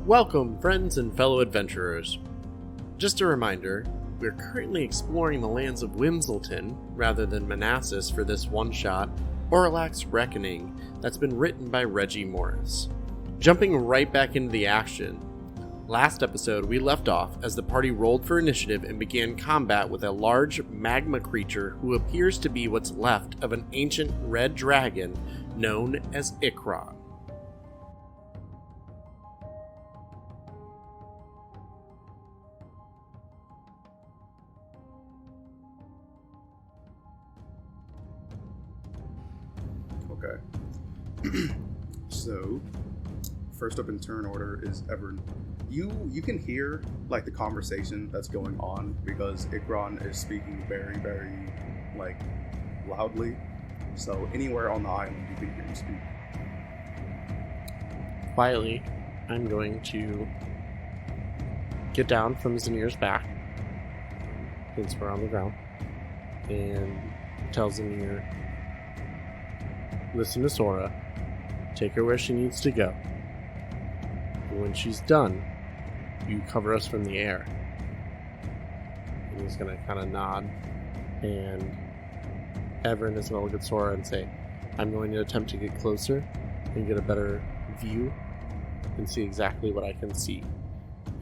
Welcome, friends and fellow adventurers. Just a reminder, we're currently exploring the lands of Wymsoltin rather than Manassas for this one-shot, Orlax's Reckoning, that's been written by Reggie Morris. Jumping right back into the action, last episode we left off as the party rolled for initiative and began combat with a large magma creature who appears to be what's left of an ancient red dragon known as Ikron. So, first up in turn order is Everyn. You can hear like the conversation that's going on because Ikron is speaking very, very like loudly. So anywhere on the island you can hear him speak. Quietly, I'm going to get down from Zenyr's back, since we're on the ground, and tell Zenyr, listen to Sora, take her where she needs to go. And when she's done, you cover us from the air. And he's going to kind of nod, and Everyn is going to look at Sora and say, I'm going to attempt to get closer and get a better view and see exactly what I can see,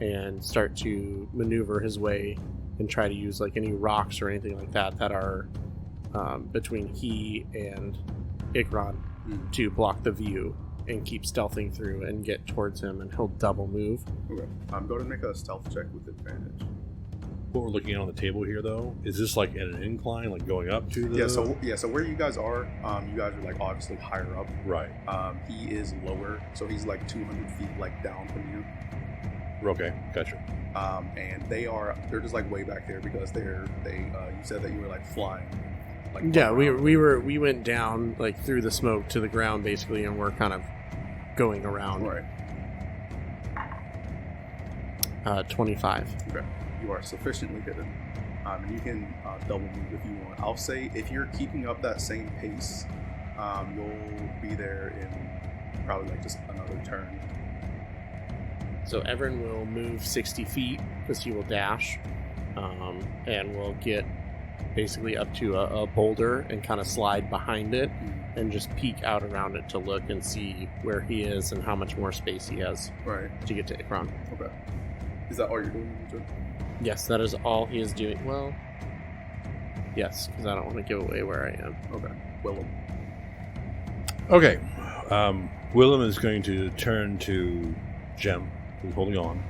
and start to maneuver his way and try to use like any rocks or anything like that that are between he and Ikron to block the view and keep stealthing through and get towards him, and he'll double move. Okay. I'm going to make a stealth check with advantage. What we're looking at on the table here, though, is this like at an incline, like going up to the... So where you guys are, you guys are like obviously higher up. Right. He is lower, so he's like 200 feet like down from you. Okay, gotcha. And they're just like way back there because you said that you were like flying. Like, yeah, we went down like through the smoke to the ground basically, and we're kind of going around. Right. 25. Okay. You are sufficiently hidden. And you can double move if you want. I'll say if you're keeping up that same pace, you'll be there in probably like just another turn. So Everyn will move 60 feet because he will dash, and we'll get basically up to a boulder and kind of slide behind it and just peek out around it to look and see where he is and how much more space he has to get to Ikron. Okay. Is that all you're doing? Yes, that is all he is doing. Well, yes, because I don't want to give away where I am. Okay. Willem. Okay. Willem is going to turn to Jem, who's holding on,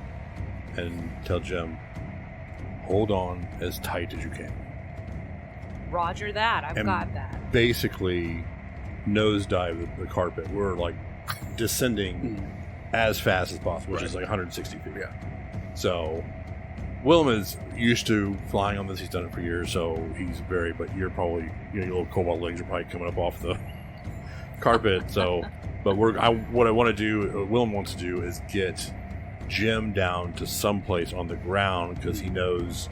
and tell Jem, hold on as tight as you can. Roger that. I've got that. Basically, nosedive the carpet. We're like descending as fast as possible, which is like 160 feet. Yeah. So Willem is used to flying on this. He's done it for years, so he's but you're probably, your little cobalt legs are probably coming up off the carpet. So, but what I want to do, Willem wants to do, is get Jem down to someplace on the ground because he knows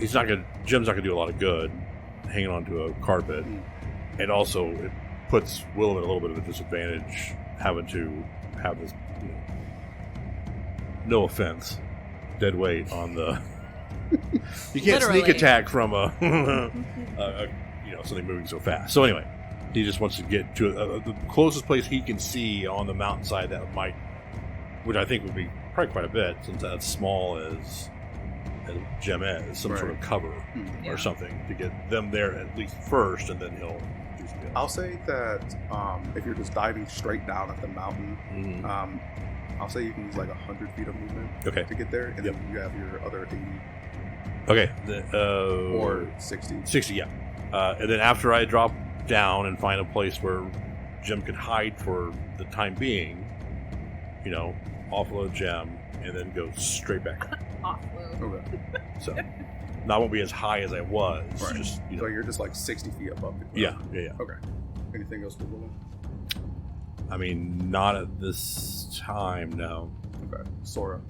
Jem's not gonna do a lot of good hanging onto a carpet, and also it puts Willem at a little bit of a disadvantage having to have this, no offense, dead weight on the. You can't Literally. sneak attack from something moving so fast. So anyway, he just wants to get to the closest place he can see on the mountainside that might, which I think would be probably quite a bit, since that's small as Jem is, some sort of cover or something to get them there at least first, and then he'll do something else. I'll say that if you're just diving straight down at the mountain, I'll say you can use like 100 feet of movement to get there, and then you have your other 80. Okay. Or 60. 60, yeah. And then after I drop down and find a place where Jem can hide for the time being, offload Jem, and then go straight back up. Offload. Okay. So, now I won't be as high as I was. Right. Just, So you're just like 60 feet above the ground. Yeah. Okay. Anything else for Willem? I mean, not at this time, no. Okay. Sora.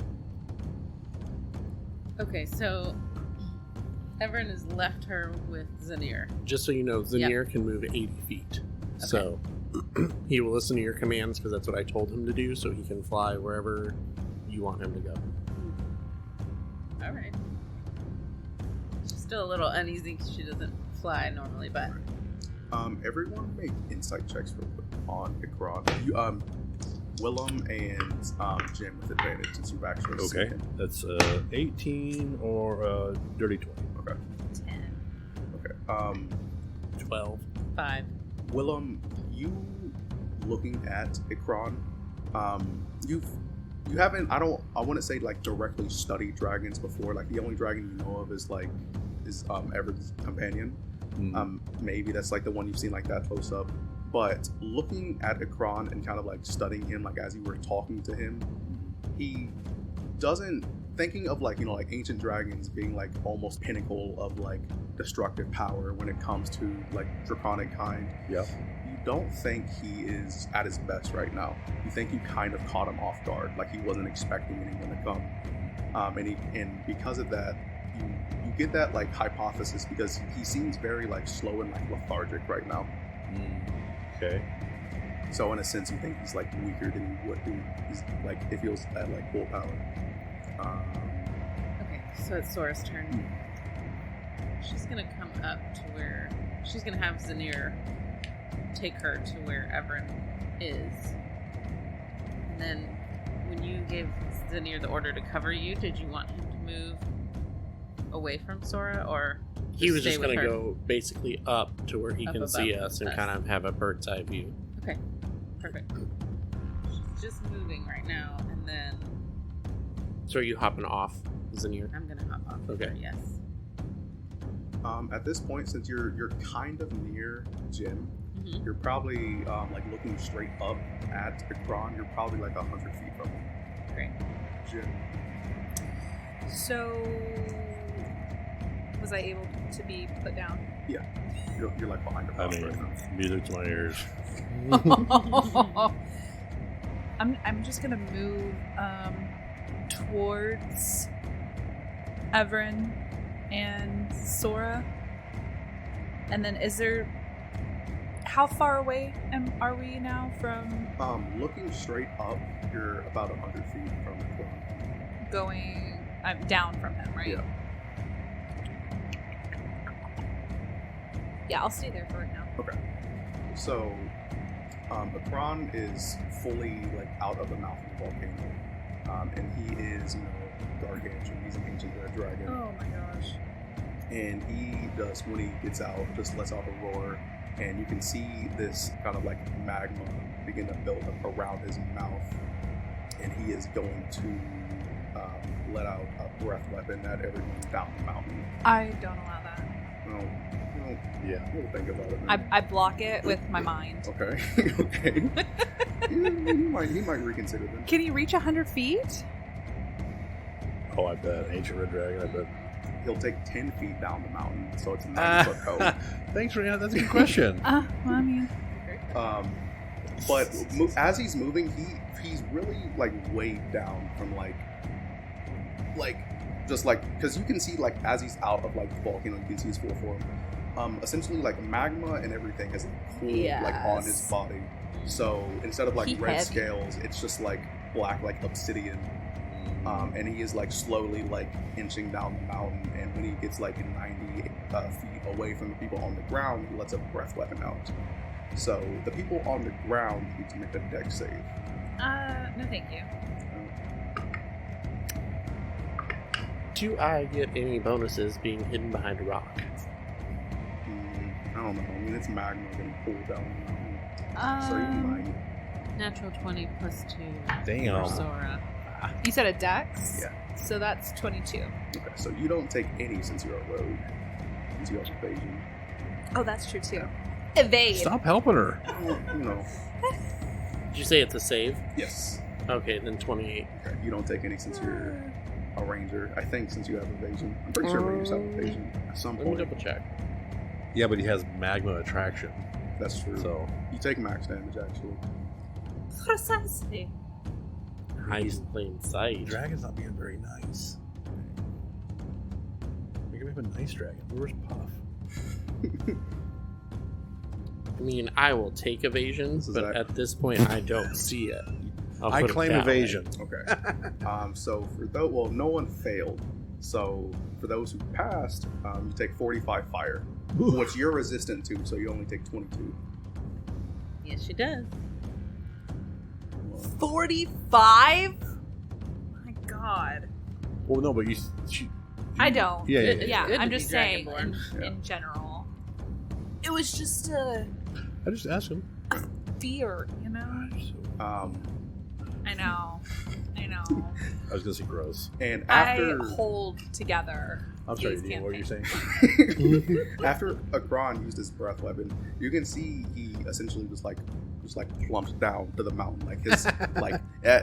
Okay, so Everyn has left her with Zenyr. Just so you know, Zenyr can move 80 feet. So He will listen to your commands because that's what I told him to do, so he can fly wherever you want him to go. All right. Still a little uneasy because she doesn't fly normally, but... Everyone make insight checks on Ikron. Willem and Jim with advantage since you've actually seen him. That's 18 or dirty 20. Okay. 10. Okay. 12. 5. Willem, you looking at Ikron, you haven't, I wouldn't say like directly studied dragons before. Like the only dragon you know of is Everett's companion. Maybe that's like the one you've seen like that close up. But looking at Ikron and kind of like studying him, like as you were talking to him, he doesn't, thinking of like, like ancient dragons being like almost pinnacle of like destructive power when it comes to like draconic kind. Yeah. You don't think he is at his best right now. You think you kind of caught him off guard, like he wasn't expecting anyone to come. And because of that, you get that like hypothesis because he seems very like slow and like lethargic right now. Okay. So in a sense, you think he's like weaker than he would be. He's like if he was at like full power. Okay, so it's Sora's turn. She's gonna come up to where she's gonna have Zenyr take her to where Everyn is, and then when you gave Zenyr the order to cover you, did you want him to move away from Sora, or He was stay just with going to her? go basically up to where he Up can above see us and us. kind of have a bird's eye view. Okay, perfect. She's just moving right now, and then So are you hopping off Zenyr? I'm gonna hop off. Okay. Her, yes. At this point, since you're kind of near Jim, Mhm. you're probably like looking straight up at Ikron. You're probably like 100 feet from him. Great. Jim. So, was I able to be put down? Yeah. You're like behind the I box mean, right now. music to my ears. I'm just gonna move towards Everyn and Sora. And then how far away are we now from Looking straight up, you're about 100 feet from Ikron. going down from him, right? Yeah. Yeah, I'll stay there for right now. Okay. So, Ikron is fully like out of the mouth of the volcano, and he is, gargantuan. He's an ancient red dragon, Oh my gosh. and he does when he gets out, just lets out a roar, and you can see this kind of like magma begin to build up around his mouth, and he is going to let out a breath weapon at everyone down the mountain. I don't allow that. Well, Yeah. we'll think about it. Then. I block it with my mind. Okay. Okay. he might reconsider them. Can he reach 100 feet? Oh, I bet. Ancient Red Dragon, I bet. He'll take 10 feet down the mountain, so it's a 90-foot cone. Thanks, Rihanna. That's a good question. Well, I mean, But as he's moving, he's really like weighed down from because you can see like as he's out of like the volcano, you can see his full form. Essentially like magma and everything has like cooled like on his Yes. body. So instead of like He red heavy. scales, it's just like black like obsidian. And he is like slowly like inching down the mountain, and when he gets like 90 feet away from the people on the ground, he lets a breath weapon out. So the people on the ground need to make a dex save. no thank you. Do I get any bonuses being hidden behind a rock? I don't know. I mean, it's magma getting pulled down the mountain. So you might. Natural 20 plus 2 Damn. for Sora. You said a dex? Yeah. So that's 22. Okay, so you don't take any since you're a rogue. Since you have evasion. Oh, that's true too. Evade. Stop helping her. Well, Did you say it's a save? Yes. Okay, then 28. Okay, you don't take any since you're a ranger. I think since you have evasion. I'm pretty sure rangers have evasion at some Let me point. double check. Yeah, but he has magma attraction. That's true. So, You take max damage, actually. Precisely. Eyes in plain sight. dragon's not being very nice. We can have a nice dragon. Where's Puff? I mean, I will take evasion, So but that- at this point, I don't see it. I'll I put it claim that way. evasion. Okay. So for those, well, no one failed. So for those who passed, you take 45 fire, which you're resistant to, so you only take 22. Yes, she does. 45? My God. Well, no, but I don't. Yeah, yeah, It's Yeah, good to I'm be just saying Dragonborn. in general. It was just a I just asked him. fear, you know? I I know. I was gonna say gross. And after I hold together. I'm sorry, these Dean, what were you saying? after Agron used his breath weapon, you can see he essentially was like plumped down to the mountain. Like his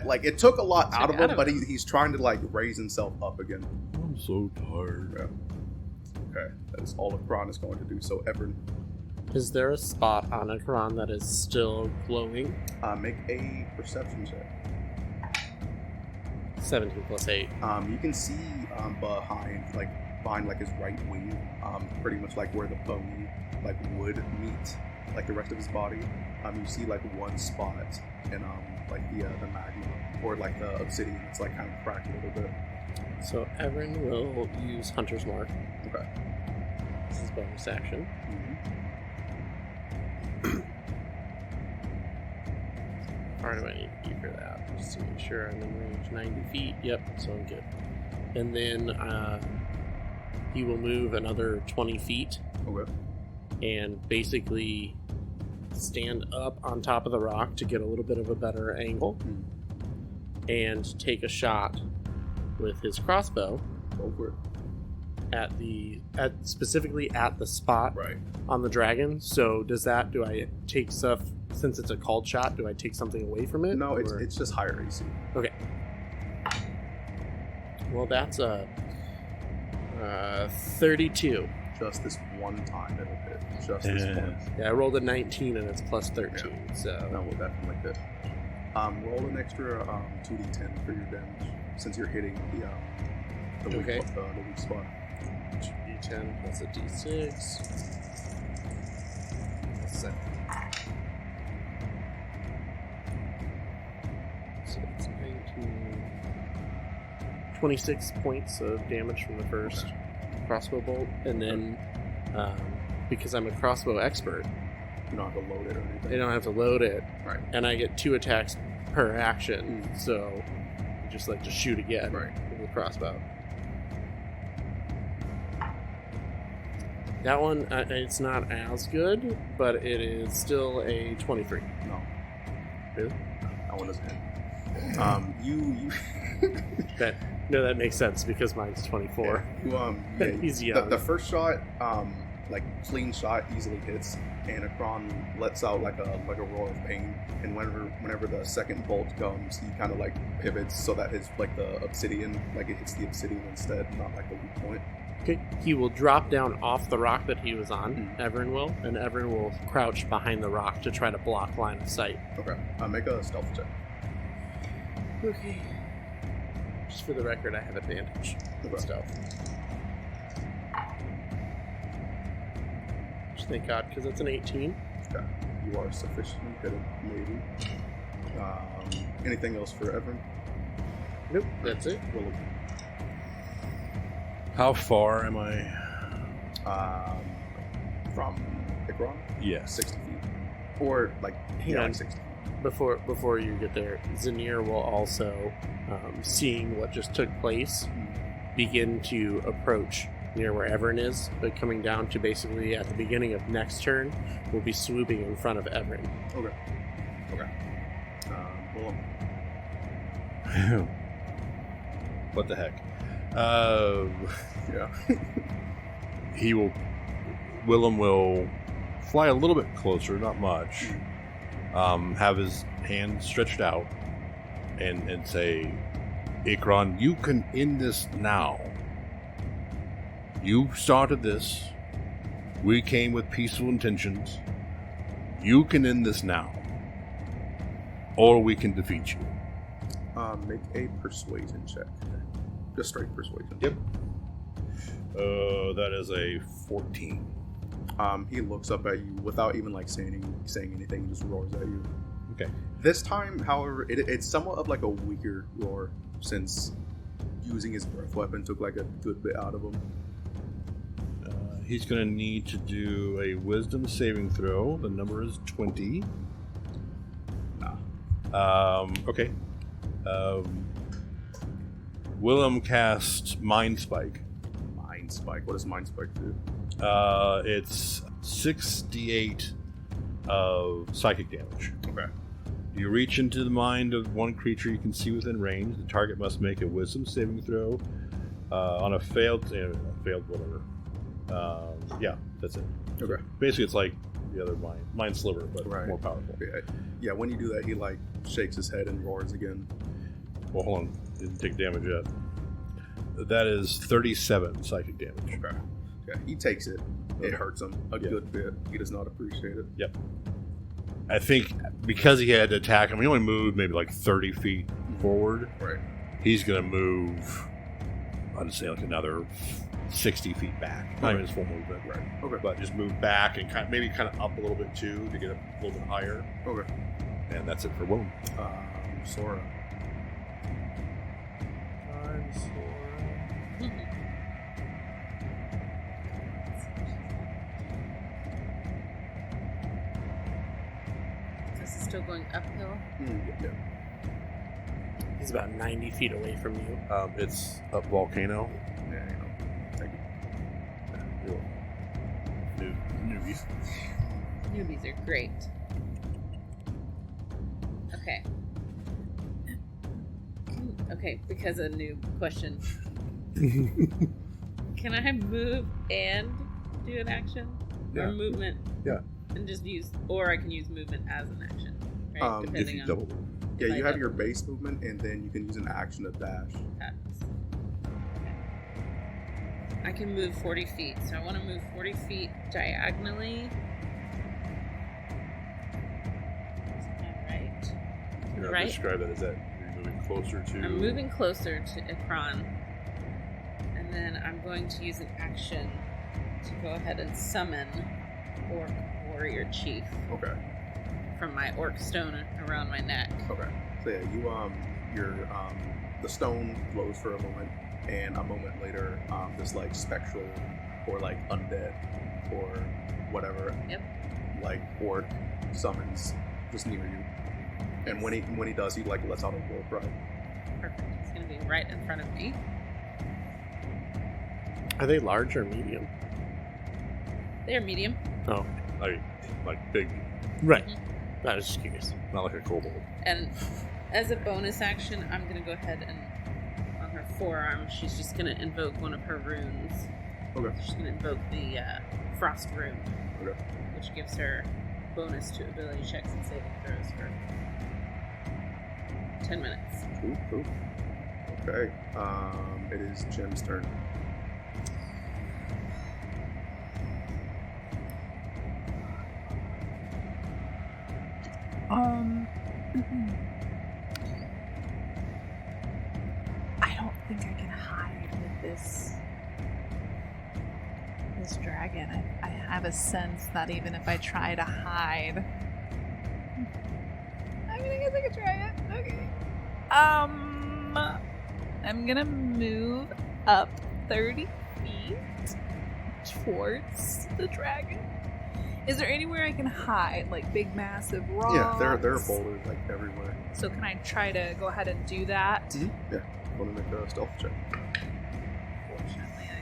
like it took a lot out of him, but he's trying to like raise himself up again. I'm so tired. Yeah. Okay, that is all Agron is going to do. So Everyn, Is there a spot on Akron that is still glowing? make a perception check. 17 plus 8. You can see behind like his right wing, pretty much like where the bony like would meet like the rest of his body. You see like one spot and like the magma or like the obsidian. It's like kind of cracked a little bit. So Everyn will use Hunter's Mark. Okay. This is bonus action. How far do I need to be for that? Just to make sure I'm in range. 90 feet. Yep, so I'm good. And then he will move another 20 feet Okay. and basically stand up on top of the rock to get a little bit of a better angle and take a shot with his crossbow Go for it. specifically at the spot Right. on the dragon. So do I take stuff, since it's a called shot, do I take something away from it? No, or- it's just higher AC. Okay. Well, that's a 32. Just this one time it'll hit. Just this one. Yeah, I rolled a 19 and it's plus 13. So That will definitely hit. Roll an extra 2d10 for your damage since you're hitting the weak, Okay. the weak spot. d10 plus a d6. So it's 19. 26 points of damage from the first crossbow bolt, and then because I'm a crossbow expert, You don't have to load it or anything. I don't have to load it, Right. and I get 2 attacks per action, so I just like to shoot again Right. with the crossbow. That one, it's not as good, but it is still a 23. No. Really? That one doesn't hit. You That makes sense because mine's 24. yeah, He's the, young. the first shot, like clean shot, easily hits, and Akron lets out like a roar of pain. And whenever the second bolt comes, he kind of like pivots so that his like the obsidian, like it hits the obsidian instead, not like the weak point. Okay, he will drop down off the rock that he was on. Everyn will, and Everyn will crouch behind the rock to try to block line of sight. Okay, make a stealth check. Okay. Just for the record, I have advantage with stealth. Just thank God, because it's an 18. Okay, you are sufficiently hidden, maybe. Anything else for Everyn? Nope, that's it. Willem. How far am I? From Ikron? Yes. 60 feet. Or like, Hang on. like 60 feet. Before you get there, Zenyr will also, seeing what just took place, begin to approach near where Everyn is, but coming down to basically at the beginning of next turn, will be swooping in front of Everyn. Okay. Willem. What the heck? Yeah. Willem will fly a little bit closer, not much. Have his hand stretched out and say, Ikron, you can end this now. You started this. We came with peaceful intentions. You can end this now. Or we can defeat you. Make a persuasion check. Just straight persuasion. Yep. That is a 14. He looks up at you without even like saying anything. He just roars at you. Okay. This time, however, it's somewhat of like a weaker roar, since using his breath weapon took like a good bit out of him. He's going to need to do a wisdom saving throw. The number is 20. Okay. Willem casts Mind Spike. Mind Spike? What does Mind Spike do? It's 6d8 of psychic damage. Okay. You reach into the mind of one creature you can see within range. The target must make a wisdom saving throw. On a failed whatever. Yeah, that's it. Okay. Basically, it's like the other mind sliver, but more powerful. Yeah, when you do that, he like shakes his head and roars again. Well, hold on. Didn't take damage yet. That is 37 psychic damage. Okay. Yeah, he takes it. It hurts him a good bit. He does not appreciate it. Yep. I think because he had to attack him, he only moved maybe like 30 feet forward. Right. He's going to move, I'd say like another 60 feet back. Not even his full movement. Right. Okay. But just move back and maybe up a little bit too to get a little bit higher. Okay. And that's it for Willem. Sora. I'm Sora. This is still going uphill. Yeah. He's about 90 feet away from you. It's up volcano. Yeah, you know. Thank you. Newbies. Newbies are great. Okay. Okay, because a new question. Can I move and do an action? Yeah. Or movement? Yeah. And just use, or I can use movement as an action, right? If Depending you on double. Yeah, if you I have your double. base movement, and then you can use an action to dash. attacks. I can move 40 feet, so I want to move 40 feet diagonally. Is that right? You're going Right. to describe that as that you're moving closer to. I'm moving closer to Ikran, and then I'm going to use an action to go ahead and summon Orc Warrior Chief Okay. from my Orc Stone around my neck. Okay. So yeah, the stone glows for a moment, and a moment later, this like spectral or like undead or whatever, Yep. like orc summons just near you. And when he does, he like lets out a war cry. Perfect. It's going to be right in front of me. Are they large or medium? They're medium. Oh, Like big, right. Mhm. I was just curious. not like a kobold. And as a bonus action, I'm going to go ahead and on her forearm, she's just going to invoke one of her runes. Okay. She's going to invoke the Frost rune, Okay. which gives her bonus to ability checks and saving throws for 10 minutes. Cool. Okay. It is Jim's turn. I don't think I can hide with this dragon. I have a sense that even if I try to hide, I mean, I guess I could try it. Okay. I'm gonna move up 30 feet towards the dragon. Is there anywhere I can hide, like big, massive rocks? Yeah, there are boulders like everywhere. So can I try to go ahead and do that? Mm-hmm. Yeah. Want to make a stealth check? Fortunately, I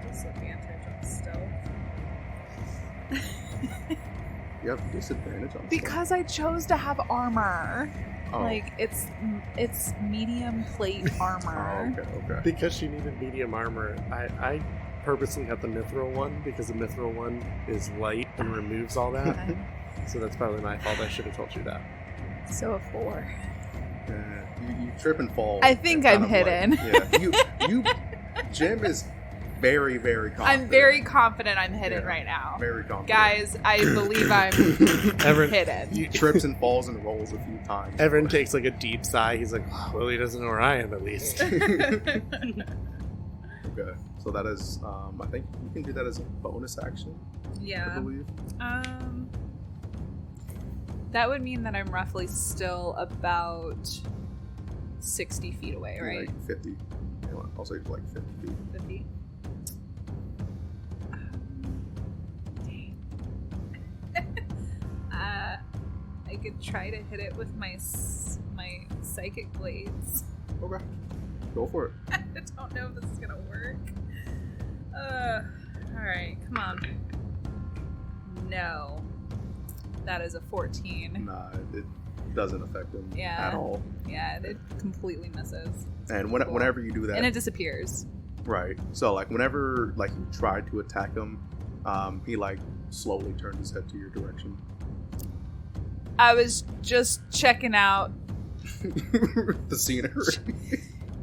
have disadvantage on stealth. You have disadvantage on stealth. Because I chose to have armor. Oh. Like, it's medium plate armor. Oh, okay. Because she needed medium armor, I purposely got the mithril one because the mithril one is light and removes all that. So that's probably my fault. I should have told you that. So a 4. You trip and fall. I think kind I'm of hidden. Like, you Jim is very, very confident. I'm very confident I'm hidden Yeah, right now. Very confident. Guys, I believe I'm Everett, hidden. He trips and falls and rolls a few times. Everett takes like a deep sigh. He's like, well, he doesn't know where I am at least. Okay. So that is, I think you can do that as a bonus action. Yeah. I believe. That would mean that I'm roughly still about 60 feet away, right? Like 50. You know, I'll say like 50 feet. 50. I could try to hit it with my psychic blades. Okay. Go for it. I don't know if this is gonna work. Alright, come on. No. That is a 14. Nah, it doesn't affect him Yeah. at all. Yeah, it completely misses. And Cool. whenever you do that, And it disappears. right? So like whenever like you try to attack him, he like slowly turns his head to your direction. I was just checking out The scenery.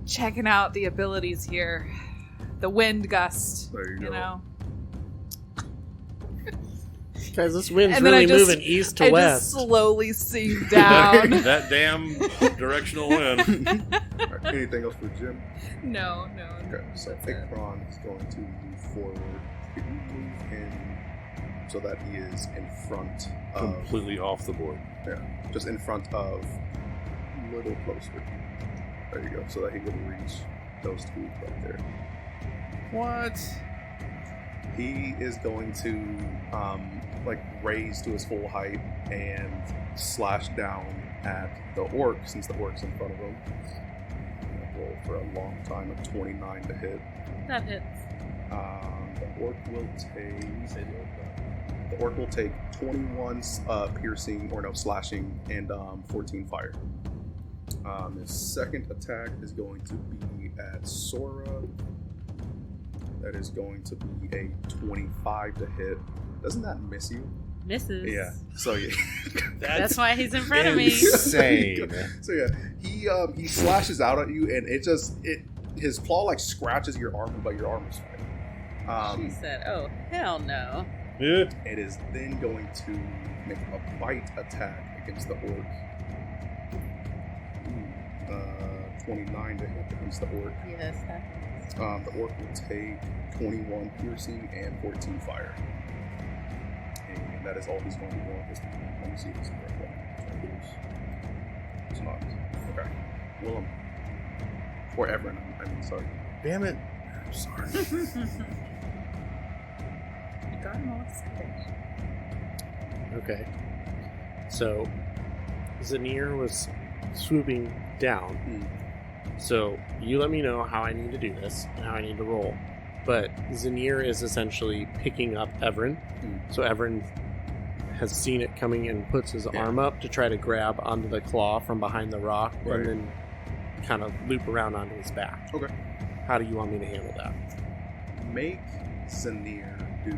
checking out the abilities here. The wind gust, There you you go. know. Guys, this wind's And then really I just- moving east to I just west. slowly sink down. that damn directional wind. Alright, anything else for Jim? No. Okay, so That's it. Ikron is going to move forward. Can you move him so that he is in front of, Completely off the board. just in front of, a little closer. There you go, so that he can reach those two right there. What? He is going to raise to his full height and slash down at the orc, since the orc's in front of him. I'm gonna roll for a long time, a 29 to hit. That hits. The orc will take 21 slashing and 14 fire. His second attack is going to be at Sora. That is going to be a 25 to hit. Doesn't that miss you? Misses. Yeah. So yeah. That's why he's in front of me. Insane. So yeah, he slashes out at you, and his claw like scratches your armor, but your armor's fine. She said, "Oh hell no." Yeah. It is then going to make a bite attack against the orc. 29 to hit against the orc. Yes, that hits. The orc will take 21 piercing and 14 fire. And that is all he's going to do at this time. Let me see if it's the correct one. It's not. Okay. Willem. Or Everyn, I mean, sorry. Damn it. I'm sorry. I got him all excited. Okay. So, Zenyr was swooping down. So, you let me know how I need to do this and how I need to roll. But Zenyr is essentially picking up Everyn. So, Everyn has seen it coming and puts his arm up to try to grab onto the claw from behind the rock and then kind of loop around onto his back. Okay. How do you want me to handle that? Make Zenyr do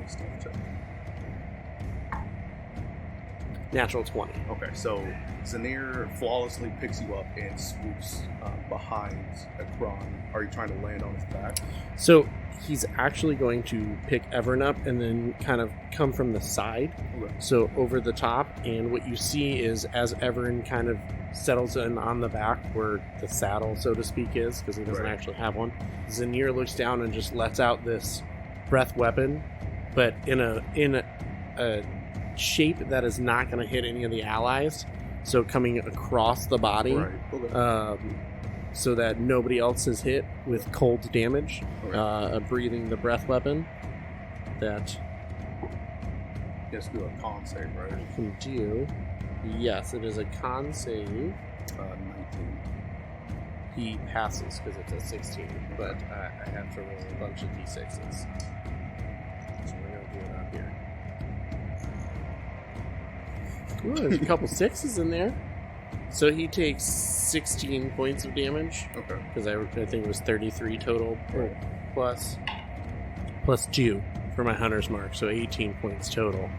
a stealth check. Natural 20. Okay, so Zenyr flawlessly picks you up and swoops behind Ikron. Are you trying to land on his back? So he's actually going to pick Everyn up and then kind of come from the side. Okay. So over the top, and what you see is as Everyn kind of settles in on the back where the saddle, so to speak, is, because he doesn't actually have one, Zenyr looks down and just lets out this breath weapon, but in a shape that is not going to hit any of the allies. So coming across the body, Right. Okay. so that nobody else is hit with cold damage. Okay. Breathing the breath weapon that Just do a con save, right? I can do. Yes, it is a con save. 19. He passes because it's a 16, but I have to roll a bunch of d6s. So we're going to do it out here. Ooh, there's a couple sixes in there. So he takes 16 points of damage, Okay. because I think it was 33 total, plus 2 for my hunter's mark, so 18 points total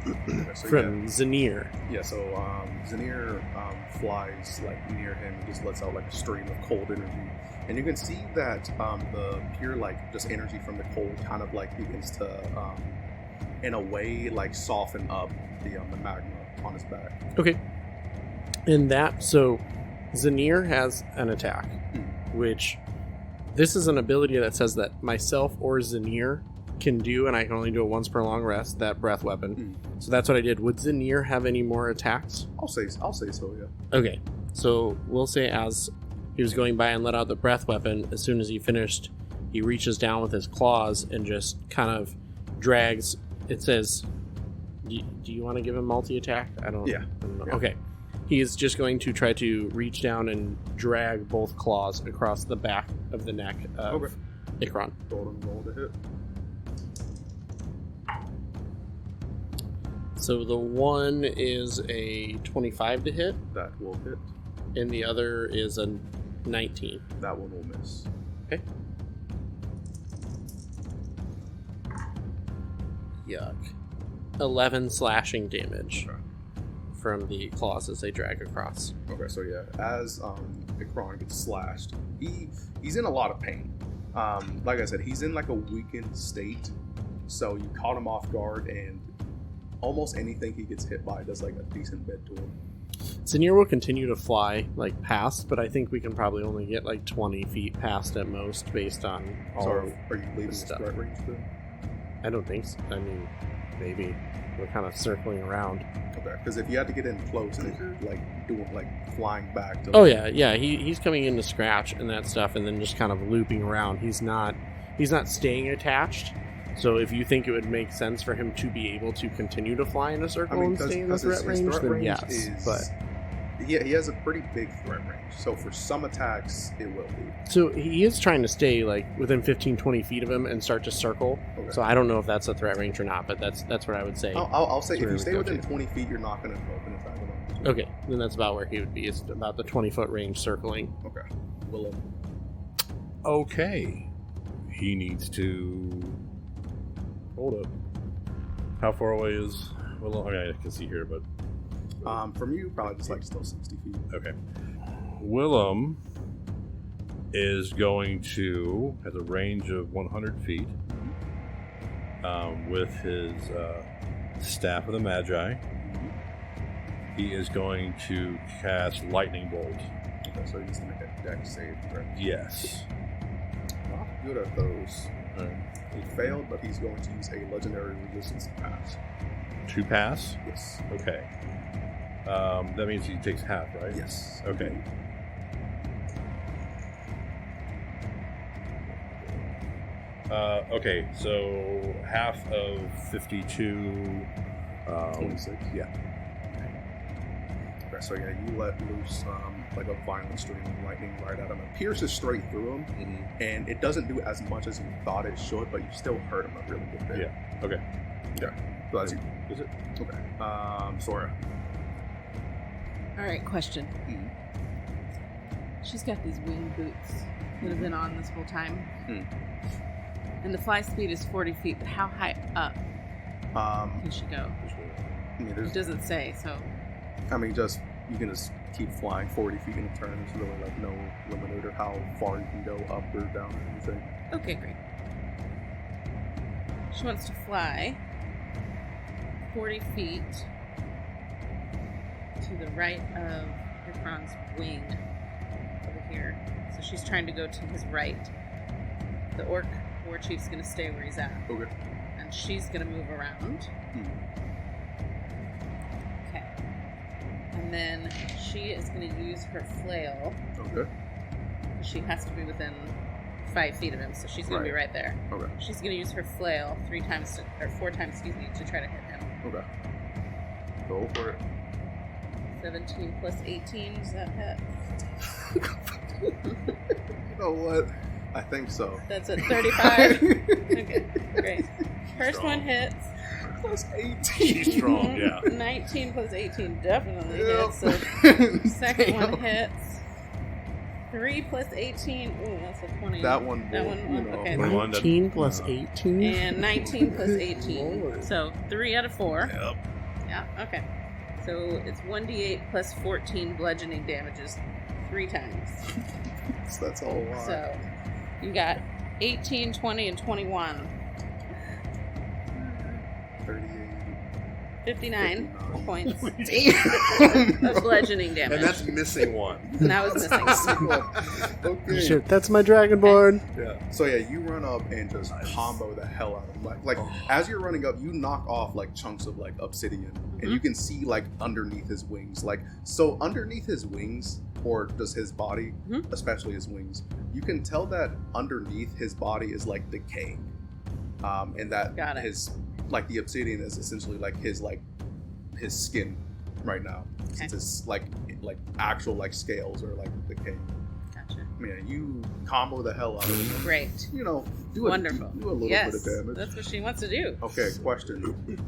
Okay, so from Zenyr. Yeah, so Zenyr flies like near him and just lets out like a stream of cold energy. And you can see that the pure like just energy from the cold kind of like begins to in a way like soften up the magma on his back. Okay. And that, so Zenyr has an attack, which this is an ability that says that myself or Zenyr can do, and I can only do it once per long rest, that breath weapon. So that's what I did. Would Zenyr have any more attacks? I'll say so, yeah. Okay, so we'll say as he was going by and let out the breath weapon, as soon as he finished, he reaches down with his claws and just kind of drags. It says, do you want to give him multi-attack? I don't know. Yeah. Okay. He is just going to try to reach down and drag both claws across the back of the neck of Ikron. Roll to hit. So the one is a 25 to hit, That will hit. and the other is a 19. That one will miss. Okay. Yuck. 11 slashing damage Okay. from the claws as they drag across. Okay, so yeah, as Ikron gets slashed, he's in a lot of pain. Like I said, he's in like a weakened state. So you caught him off guard, and almost anything he gets hit by does like a decent bit to him. Zenyr will continue to fly like past, but I think we can probably only get like 20 feet past at most based on all So of are you leaving his stuff. threat range then? I don't think so. I mean, maybe we're kind of circling around. Okay, because if you had to get in close and if you're like doing like flying back to Oh yeah. He's coming in to scratch and that stuff, and then just kind of looping around. He's not staying attached. So if you think it would make sense for him to be able to continue to fly in a circle and stay in the threat range, then yes. But he has a pretty big threat range. So for some attacks, it will be. so he is trying to stay like within 15-20 feet of him and start to circle. Okay. So I don't know if that's a threat range or not, but that's what I would say. I'll say if where you we stay go within to. 20 feet, you're not going to open attack with him. Okay, then that's about where he would be. It's about the 20-foot range circling. Okay. Willem. Okay. He needs to... Hold up. How far away is... Well, okay, I can see here, but... From you, probably just like still 60 feet. Okay. Willem is going to... has a range of 100 feet. With his Staff of the Magi. He is going to cast Lightning Bolt. Okay, so he needs to make a dex save, correct? Yes. Not good at those. Alright. He failed, but he's going to use a legendary resistance pass. To pass? Yes. Okay. That means he takes half, right? Yes. Okay. Okay, so half of 52... 26. Yeah. Okay, so yeah, you let loose like a violent stream of lightning right at him. It pierces straight through him, Mm-hmm. and it doesn't do as much as you thought it should, but you still hurt him a really good bit. Yeah. Okay. Yeah. So that's you. Is it? Okay. Sora. All right, question. She's got these wing boots that have been on this whole time. And the fly speed is 40 feet, but how high up can she go? I mean, It doesn't say, so... just you can just keep flying 40 feet in a turn. There's really like no limit to how far you can go up or down or anything. Okay, great. She wants to fly 40 feet to the right of Ikron's wing over here. So she's trying to go to his right. The orc war chief's going to stay where he's at. Okay. And she's going to move around. Okay. And then she is going to use her flail. Okay. She has to be within 5 feet of him, so she's going to be right there. Okay. She's going to use her flail 4 times, to try to hit him. Okay. Go for it. 17 plus 18, does that hit? You know what? I think so. That's at 35. Okay, great. First Strong. one hits. Plus 18. She's strong, yeah. 19 plus 18 definitely Yep. hits. So second one hits. 3 plus 18. Ooh, that's a 20. That one That will, one. you know. Okay. 19 plus 18? And 19 plus 18. Lord. So 3 out of 4. Yep. Yeah, okay. So it's 1d8 plus 14 bludgeoning damages 3 times. So that's a whole lot. So you got 18, 20, and 21. 38. 59 59. points Damn. of bludgeoning damage. And that's missing one. And that was missing one. Okay. Shit, that's my dragonborn. Yeah. So yeah, you run up and just combo the hell out of him. Like as you're running up, you knock off like chunks of like obsidian, and you can see like underneath his wings. Like so, underneath his wings, or just his body, especially his wings, you can tell that underneath his body is like decaying, and that his like the obsidian is essentially like his skin right now, since it's like actual like scales or like decaying. Gotcha. Man, you combo the hell out of him. Great. You know, do a little bit of damage. That's what she wants to do. Okay, question.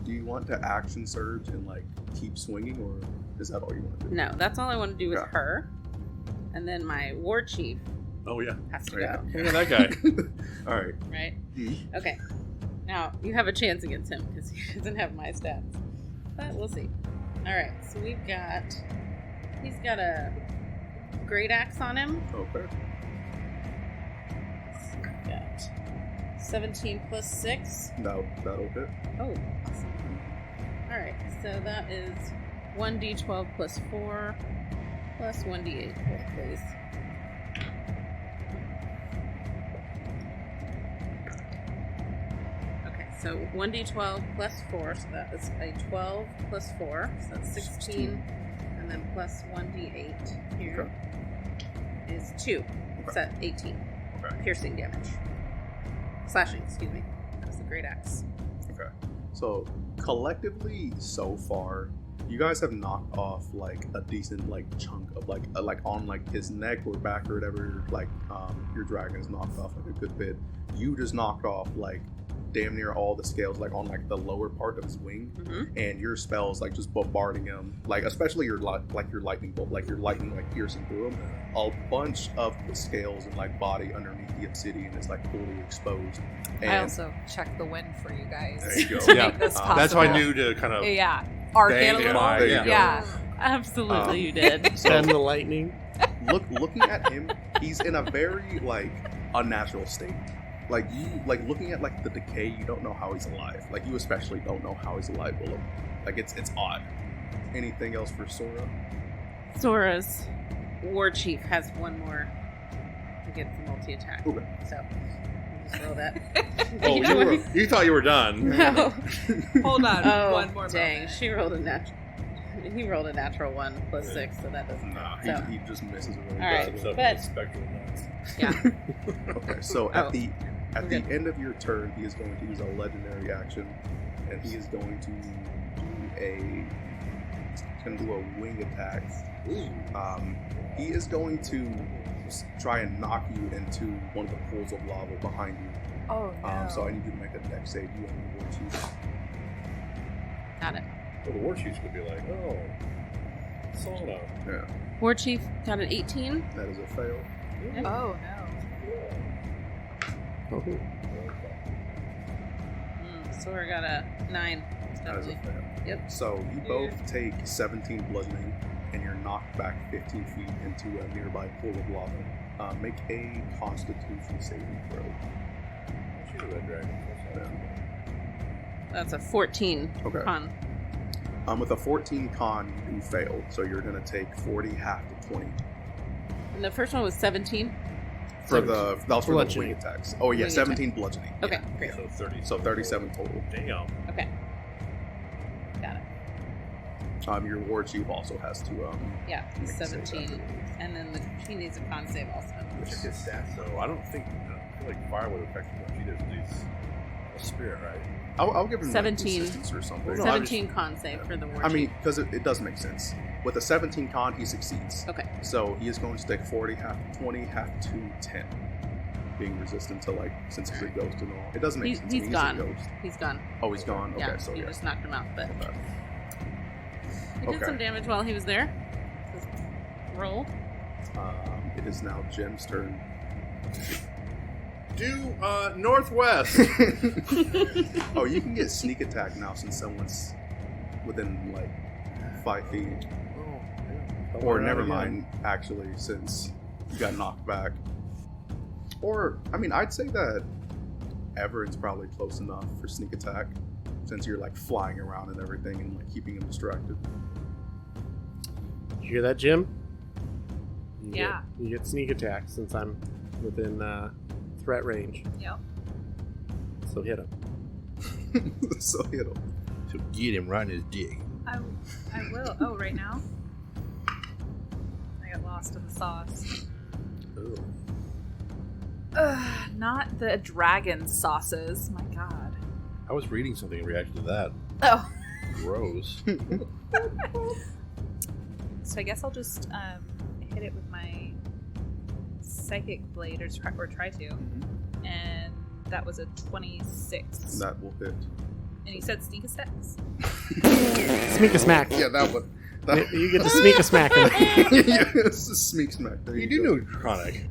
Do you want to action surge and like keep swinging, or is that all you want to do? No, that's all I want to do with her. And then my war chief has to go. Look at that guy. All right. Right? Okay. Now, you have a chance against him because he doesn't have my stats. But we'll see. All right, so he's got a great axe on him. Okay. Got 17 plus 6. That'll hit. Oh, awesome. All right, so that is 1d12 plus 4 plus 1d8, please. Okay, so 1d12 plus 4, so that is a 12 plus 4, so that's 16, and then plus 1d8 here is 2. It's at 18. Okay. Piercing damage. Slashing, excuse me. That's the great axe. Okay. So collectively, so far, you guys have knocked off like a decent like chunk of like on like his neck or back or whatever. Like your dragon has knocked off like a good bit. You just knocked off like damn near all the scales like on like the lower part of his wing, and your spells like just bombarding him, like especially your lightning bolt, like your lightning like piercing through him. A bunch of the scales and like body underneath the obsidian is like fully exposed. And I also checked the wind for you guys. there you go. to Yeah. make this That's how I possible. knew to kind of arc bang it a it little. high. There you go. Yeah. Absolutely, you did. Send the lightning. Looking at him, he's in a very like unnatural state. Like you, like looking at like the decay, you don't know how he's alive. Like you especially don't know how he's alive, Willem. Like it's odd. Anything else for Sora? Sora's war chief has one more against the multi-attack. Okay. So we'll just roll that. Oh, you thought you were done. No. Hold on. Oh, one more dang. moment. She rolled a natural. He rolled a natural 1 plus 6, so that doesn't. Nah, So- he just misses it. Really All right. bad. But- Spectral nuts. Yeah. Okay, so Oh. at the Okay. end of your turn, he is going to use a legendary action, and he is going to do a wing attack. He is going to try and knock you into one of the pools of lava behind you. Oh no. So I need you to make a dex save. You and your war chief. Got it. Well, the war chiefs would be like, oh, sauna. Yeah, War chief got an 18. that is a fail. Oh no. Oh, Sora got a 9. That is a fail. Yep. So you both take 17 bludgeoning, and you're knocked back 15 feet into a nearby pool of lava. Make a Constitution saving throw. That's a 14 Okay. con. With a 14 con, you do fail, so you're going to take 40 half to 20. And the first one was 17. That was for the Bludgeoning. wing attacks. Oh yeah, Wing 17 bludgeoning. Okay, Yeah, great. yeah. So 30. So 37 total. Damn. Okay. Got it. Your war chief also has to Yeah, make a save 17. after. And then he needs a con save also. Check his stats, though. I feel like fire would affect him if he does these a spirit, right? I'll give him 17. like, assistance or something. Well, no, 17 con save for the war I chief. mean, because it does make sense. With a 17 con, he succeeds. Okay. So he is going to take 40 half to 20 half to 10. Being resistant to like, since he's a ghost and all. It doesn't make sense. He's I mean, gone. He's a ghost. He's gone. Oh, he's gone? Okay, Yeah, so you yeah. just knocked him out. But Okay. he did Okay. some damage while he was there. Just roll. It is now Jim's turn. Due northwest. Oh, you can get sneak attack now since someone's within like 5 feet. Or never mind, actually, since you got knocked back. Or, I mean, I'd say that Everyn's probably close enough for sneak attack. since you're like flying around and everything and like keeping him distracted. You hear that, Jim? Yeah. You get sneak attack since I'm within threat range. Yep. So hit him. So hit him. So get him right in his dick. I will. Oh, right now? I got lost in the sauce. Ooh. Not the dragon sauces. My god. I was reading something in reaction to that. Oh. Gross. So I guess I'll just hit it with my psychic blade, or try to. Mm-hmm. And that was a 26. That will hit. And he said sneak attacks. Sneak a smack. Yeah, that one. You get to sneak a smack him. Yes, a sneak smack. There You you do go. know chronic.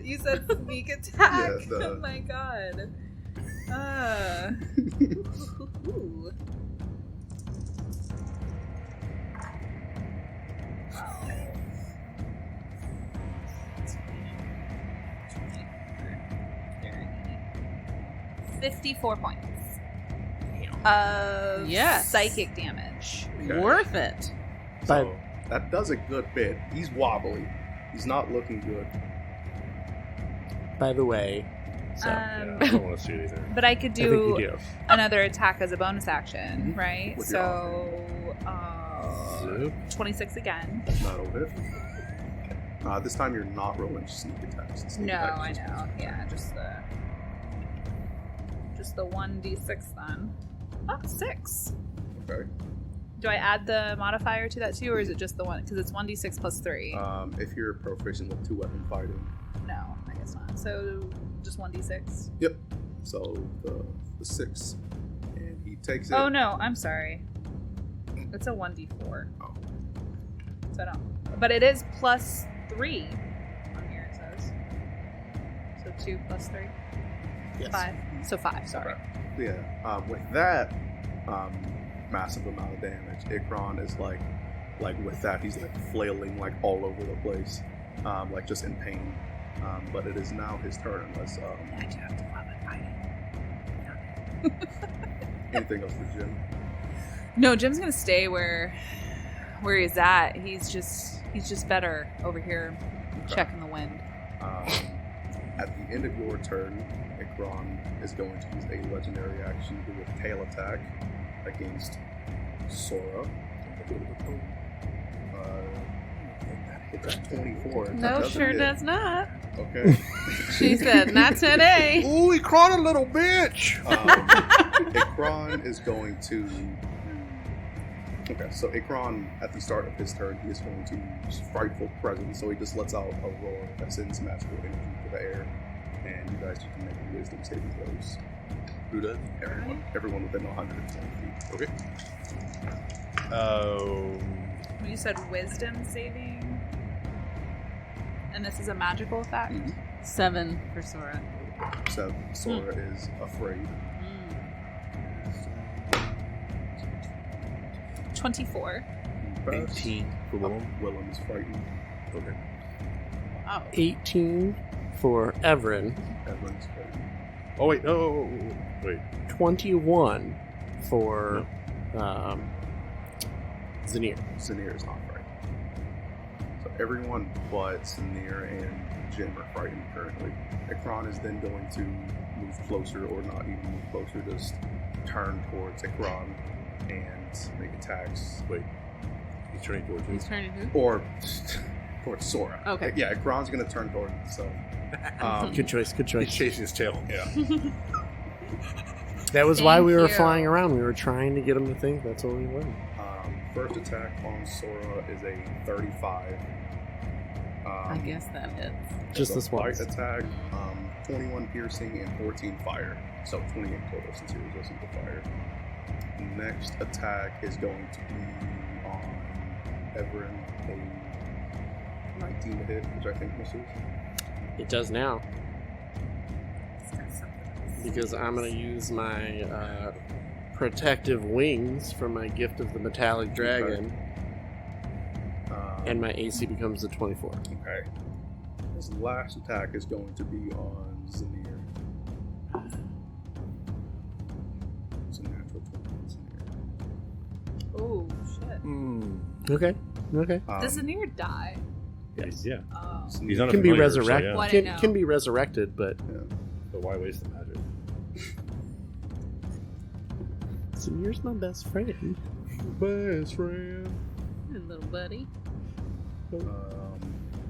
You said sneak attack. Yeah, Oh my god. Ooh. Wow. 54 points of psychic damage. Okay. Worth it. But So, that does a good bit. He's wobbly. He's not looking good. by the way, so Yeah, I don't want to see it either. But I could I think you do do. another attack as a bonus action, right? With your So, 26 again. That'll hit. This time you're not rolling sneak attacks. Sneak No, attacks I is know. Yeah, just the 1d6 then. Oh, 6. Okay. Do I add the modifier to that too, or is it just the one? Because it's 1d6 plus 3. If you're proficient with 2-weapon fighting. No, I guess not. So just 1d6. Yep. So the 6. And he takes it. Oh no, I'm sorry. It's a 1d4. Oh. So I don't. But it is plus 3 on here, it says. So 2 plus 3? Yes. 5. So 5, sorry. Yeah. With that massive amount of damage, Ikron is like with that, he's like flailing like all over the place, like just in pain. But it is now his turn unless I do have to weapon fighting. anything else for Jim. No, Jim's gonna stay where he's at. He's just better over here checking the wind. At the end of your turn, Ikron is going to use a legendary action to do a tail attack against Sora. It's 24. That No, doesn't sure hit. does not. Okay. She said, not today. Ooh, he crawled a little bitch! Ikron is going to. Okay, so Ikron, at the start of his turn, he is going to use Frightful Presence, so he just lets out a roar that sends magical energy to the air, and you guys can make wisdom saving throws. Who does? Everyone within 120 feet. Okay. When you said wisdom saving, and this is a magical effect. 7 for Sora. So Sora is afraid. 24. 18 for Willem. Willem is frightened. Okay. Wow. 18 for Everyn. Everyone's frightened. Oh, wait. Oh, wait. 21 for Zenyr. Zenyr is not frightened. So everyone but Zenyr and Jim are frightened currently. Ikron is then going to move closer, or not even move closer, just turn towards Ikron and make attacks. Wait. He's turning towards you. He's turning who? Or towards Sora. Okay. Yeah, Ikron's going to turn towards himself. Good choice, good He's choice. chasing his tail. Yeah. That was why we were Thank you. flying around. We were trying to get him to think that's what we were. First attack on Sora is a 35. I guess that hits. Just so this light once. attack, 21 piercing and 14 fire. So 28 total since you're resistant to fire. Next attack is going to be on Everyn, a 19 to hit, which I think misses. It does now. Because I'm going to use my protective wings from my gift of the metallic dragon, and my AC becomes a 24. Okay. His last attack is going to be on Zenyr. Okay. Does Zenyr die? Yes. Yeah. Oh. He's not a Can be familiar, so resurrected. yeah. Well, I didn't know. Can be resurrected, but So why waste the magic? Zenyr's my best friend. Best friend. Hey, little buddy. Okay,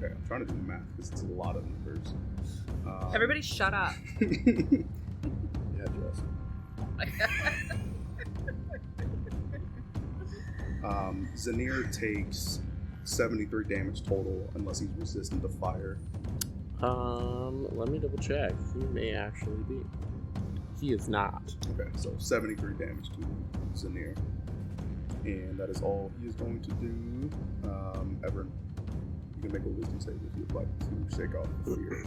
I'm trying to do the math because it's a lot of numbers. Everybody shut up. Yeah, Jess. Zenyr takes 73 damage total unless he's resistant to fire. Let me double check. He may actually be. He is not. Okay, so 73 damage to Zenyr. And that is all he is going to do. Everyn, you can make a wisdom save if you'd like to shake off the fear.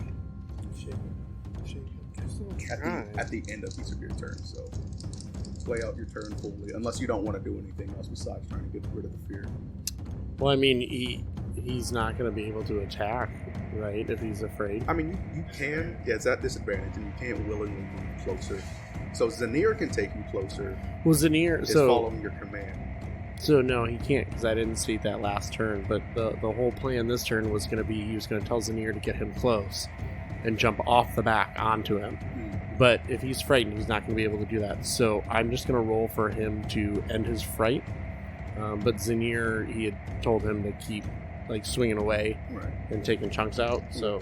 At the end of each of your turns, so play out your turn fully, unless you don't want to do anything else besides trying to get rid of the fear. Well, I mean, he's not going to be able to attack, right? If he's afraid. I mean, you can. Yeah, it's at disadvantage, and you can't willingly move closer. So Zenyr can take you closer. Well, Zenyr. Is So following your command. So no, he can't because I didn't see that last turn. But the whole plan this turn was going to be he was going to tell Zenyr to get him close and jump off the back onto him. But if he's frightened, he's not going to be able to do that. So I'm just going to roll for him to end his fright. But Zenyr, he had told him to keep like swinging away and taking chunks out. So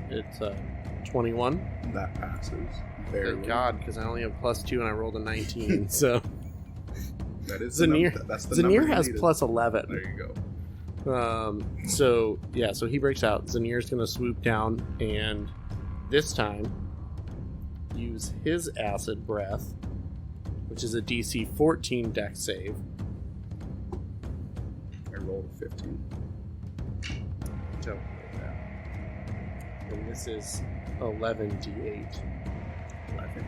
it's 21. That passes. Very Thank God, because I only have +2 and I rolled a 19. So that is Zenyr. That's the Zenyr number has you needed. +11. There you go. So he breaks out. Zenyr's gonna swoop down and this time use his acid breath, which is a DC 14 dex save. I rolled a 15. So, and this is 11d8. 11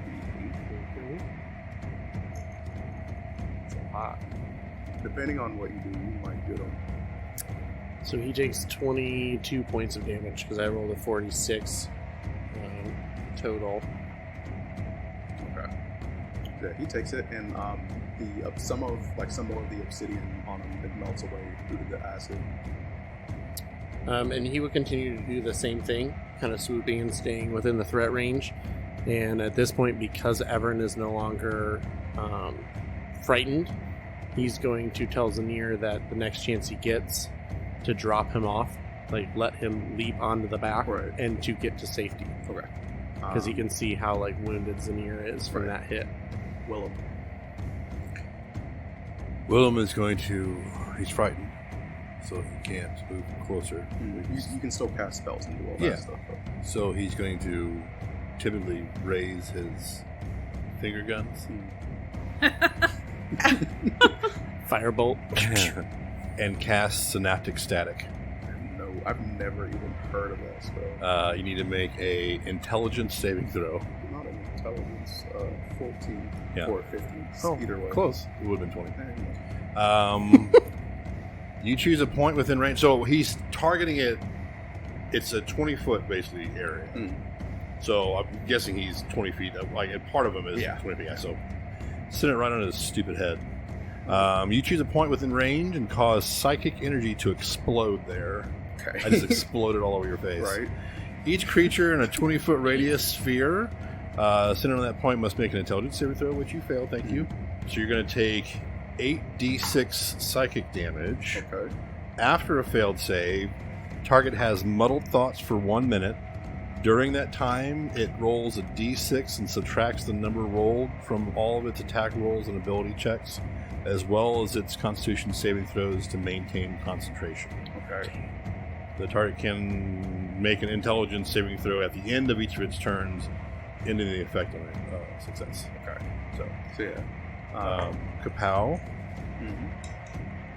It's a lot. Depending on what you do, you might get them. So he takes 22 points of damage because I rolled a 46 total. Okay. Yeah, he takes it, and some more of the obsidian on him it melts away due to the acid. And he would continue to do the same thing, kind of swooping and staying within the threat range. And at this point, because Everyn is no longer frightened, he's going to tell Zenyr that the next chance he gets to drop him off, like let him leap onto the back and to get to safety. Okay. Because he can see how like wounded Zenyr is from that hit. Willem is going to... He's frightened, so he can't move closer. You can still cast spells and do all that stuff. Though. So he's going to timidly raise his finger guns. Firebolt. And cast Synaptic Static. No, I've never even heard of that spell. You need to make a intelligence saving throw. Not an intelligence. 14 Yeah. or 15. Either way. Close. It would have been 20. You choose a point within range. So he's targeting it. It's a 20-foot basically area. So I'm guessing he's 20 feet. Like part of him is 20 feet. So send it right on his stupid head. You choose a point within range and cause psychic energy to explode there. Okay. I just exploded all over your face. Right. Each creature in a 20-foot radius sphere centered on that point must make an intelligence saving throw, which you failed. Thank you. So you're going to take 8d6 psychic damage. Okay. After a failed save, target has muddled thoughts for 1 minute. During that time, it rolls a d6 and subtracts the number rolled from all of its attack rolls and ability checks, as well as its constitution saving throws to maintain concentration. Okay. The target can make an intelligence saving throw at the end of each of its turns, ending the effect on a success. Okay. So yeah. Kapow.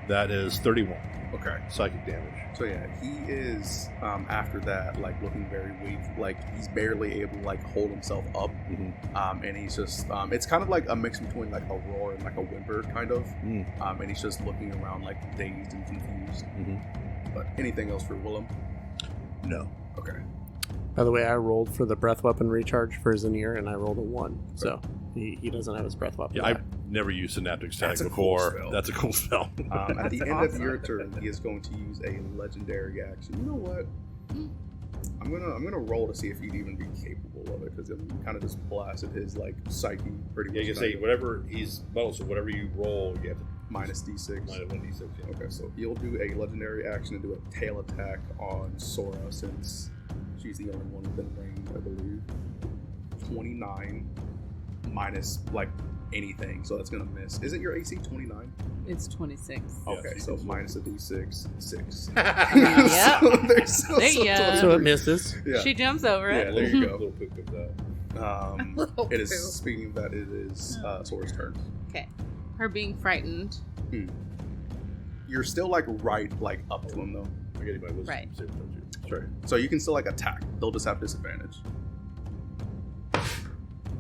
That is 31 Okay. psychic damage. So yeah, he is after that like looking very weak, like he's barely able to like hold himself up, and he's just it's kind of like a mix between like a roar and like a whimper kind of, and he's just looking around like dazed and confused. But anything else for Willem? No. Okay. By the way, I rolled for the breath weapon recharge for Zenyr, and I rolled a 1, so he doesn't have his breath weapon. Yeah, back. never used Synaptic Static That's a cool before. spell. That's a cool spell. At the That's end of awesome. your turn, he is going to use a legendary action. You know what? I'm gonna roll to see if he'd even be capable of it, because he kind of just blasted his like psyche pretty Yeah, much. you can say whatever he's well, so whatever you roll, you have to minus d6. minus 1d6. Yeah. Okay, so he'll do a legendary action and do a tail attack on Sora, since she's the only one within range, I believe. 29 minus like anything, so that's gonna miss. Isn't your AC 29? It's 26. Okay, Yeah, so minus a d6, 6. Yep. So there's still There some you go. So it misses. Yeah. She jumps over Yeah, it. there you go. Little poop comes out. Little It is, poo. speaking of that, it is Sora's turn. Okay. Her being frightened. You're still like right like up to him though. I get my wisdom Right. saving throw too. Sorry. So you can still like attack. They'll just have disadvantage.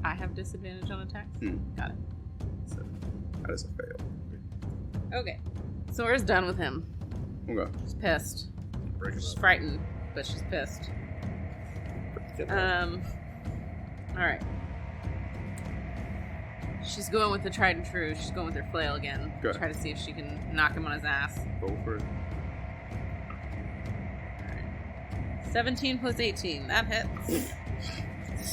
I have disadvantage on attacks. Got it. So that is a fail. Okay. Sora's done with him. Okay. She's pissed. Breaking She's up. frightened, but she's pissed. Alright. She's going with the tried and true. She's going with her flail again. Good. Try to see if she can knock him on his ass. Go for it. 17 plus 18. That hits.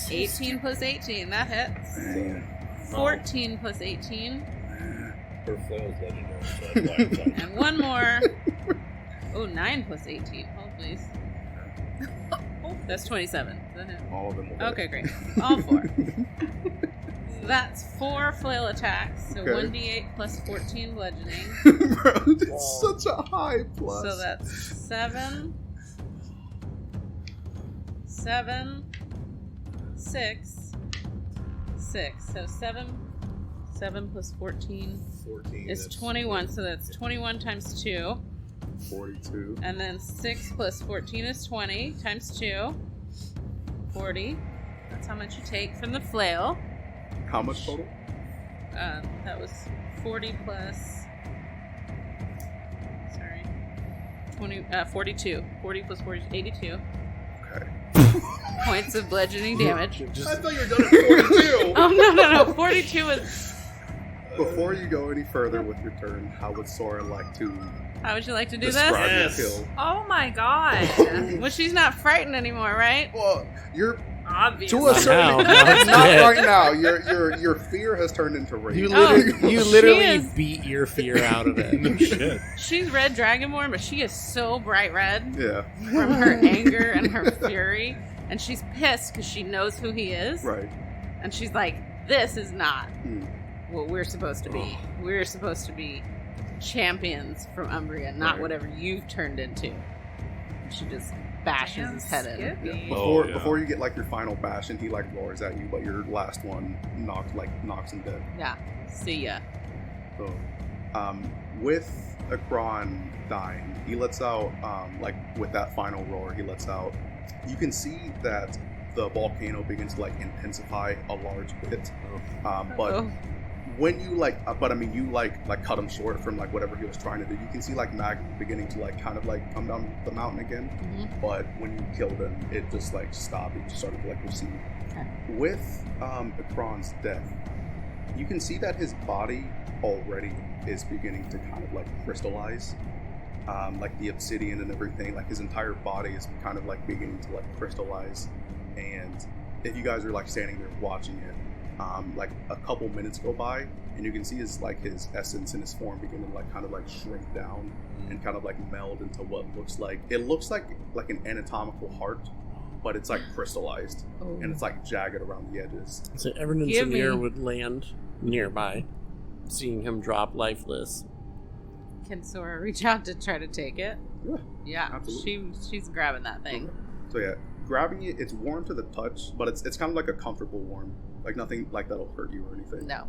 18 plus 18. That hits. Man. 14 plus 18. Her flail is legendary, so that's why it's on. And one more. Oh, 9 plus 18. Hold, please. That's 27. Is that it? All of them will hit. Okay, great. All 4. So that's 4 flail attacks. So Okay. 1d8 plus 14 bludgeoning. Bro, it's such a high plus. So that's 7. 7. 6. 6. So 7 plus 14 14 is that's- 21. So that's 21 times 2. 42. And then 6 plus 14 is 20 times 2. 40. That's how much you take from the flail. How much total? That was 40 plus. Sorry. 42. 40 plus 40 is 82 Okay. points of bludgeoning damage. I thought you were done at 42. Oh, no. 42 is. Before you go any further with your turn, how would Sora like to How would you like to do describe this? Yes. your kill? Oh my god. Well, she's not frightened anymore, right? Well, you're Obviously. to a certain Now it's not dead. right now. Your fear has turned into rage. You Oh, literally she is- beat your fear out of it. No shit. She's red dragonborn, but she is so bright red Yeah. from her anger and her fury. And she's pissed because she knows who he is. Right. And she's like, this is not Hmm. what we're supposed to be. We're supposed to be champions from Umbria, not Right. whatever you've turned into. She just bashes Damn, his head in. Skippy. Before Oh, yeah. before you get like your final bash and he like roars at you, but your last one knocks him dead. Yeah. See ya. So, with Akron dying, he lets out like with that final roar, he lets out. You can see that the volcano begins to like intensify a large bit, but. Oh. When you you cut him short from like whatever he was trying to do. You can see like magma beginning to like kind of like come down the mountain again. Mhm. But when you killed him, it just like stopped. It just started to like recede. Okay. With Akron's death, you can see that his body already is beginning to kind of like crystallize. Like the obsidian and everything, like his entire body is kind of like beginning to like crystallize. And if you guys are like standing there watching it, like a couple minutes go by and you can see his essence and his form begin to like kind of like shrink down and kind of like meld into what looks like an anatomical heart, but it's like crystallized Oh. and it's like jagged around the edges. So Everin and Give Zenyr me- would land nearby, seeing him drop lifeless. Can Sora reach out to try to take it? Yeah, Yeah. absolutely. She's grabbing that thing. So yeah, grabbing it, it's warm to the touch, but it's kind of like a comfortable warm, like nothing like that'll hurt you or anything. No,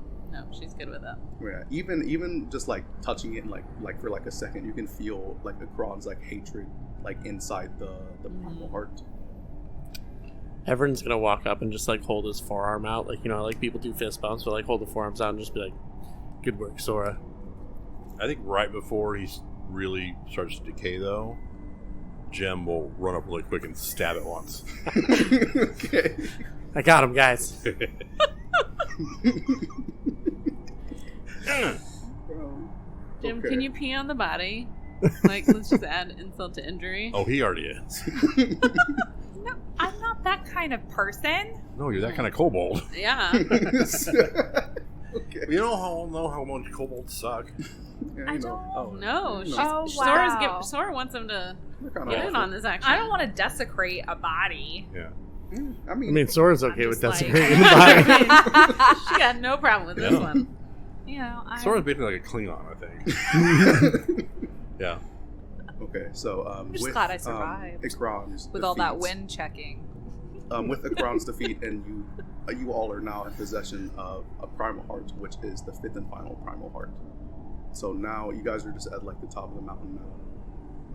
she's good with that. Yeah, even just like touching it and like for like a second, you can feel like Akron's like hatred like inside the primal heart. Everin's gonna walk up and just like hold his forearm out, like like people do fist bumps, but like hold the forearms out and just be like, "Good work, Sora." I think right before he really starts to decay, though, Jem will run up really quick and stab it once. Okay. I got him, guys. Jim, Okay. can you pee on the body? Like, let's just add insult to injury. Oh, he already is. No, I'm not that kind of person. No, you're that kind of kobold. Yeah. Okay. You know how much kobolds suck. Yeah, I you know. don't. No, she's, Oh, Sora's wow. Sora wants him to They're kinda get in awful. on this action. I don't want to desecrate a body. Yeah. I I mean, mean, Sora's I'm okay with just like- desecrating the body. She got no problem with this Yeah. one. You know, Sora's basically like a Klingon, I think. Yeah. okay, so I'm just with, glad I survived. Ikran's with all that defeat, wind checking. with Ikran's defeat, and you all are now in possession of a primal heart, which is the 5th and final primal heart. So now you guys are just at like the top of the mountain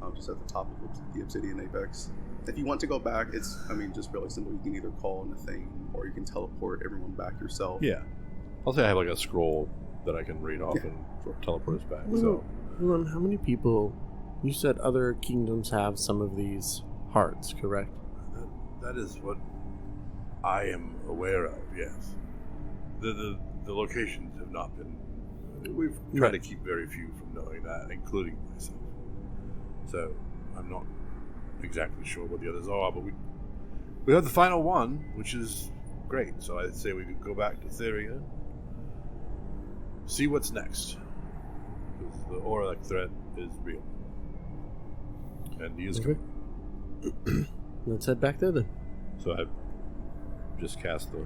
now, just at the top of the obsidian apex. If you want to go back, it's just really simple. You can either call in a thing, or you can teleport everyone back yourself. Yeah. I'll say I have like a scroll that I can read off Yeah, and sure. teleport us back. Willem, So Willem, how many people? You said other kingdoms have some of these hearts, correct? that is what I am aware of. Yes. The locations have not been. We've tried to keep very few from knowing that, including myself. So I'm not exactly sure what the others are, but we have the final one, which is great. So I'd say we could go back to Thuria, see what's next. Because the Auric threat is real. And he is Okay. coming. Let's head back there then. So I just cast the.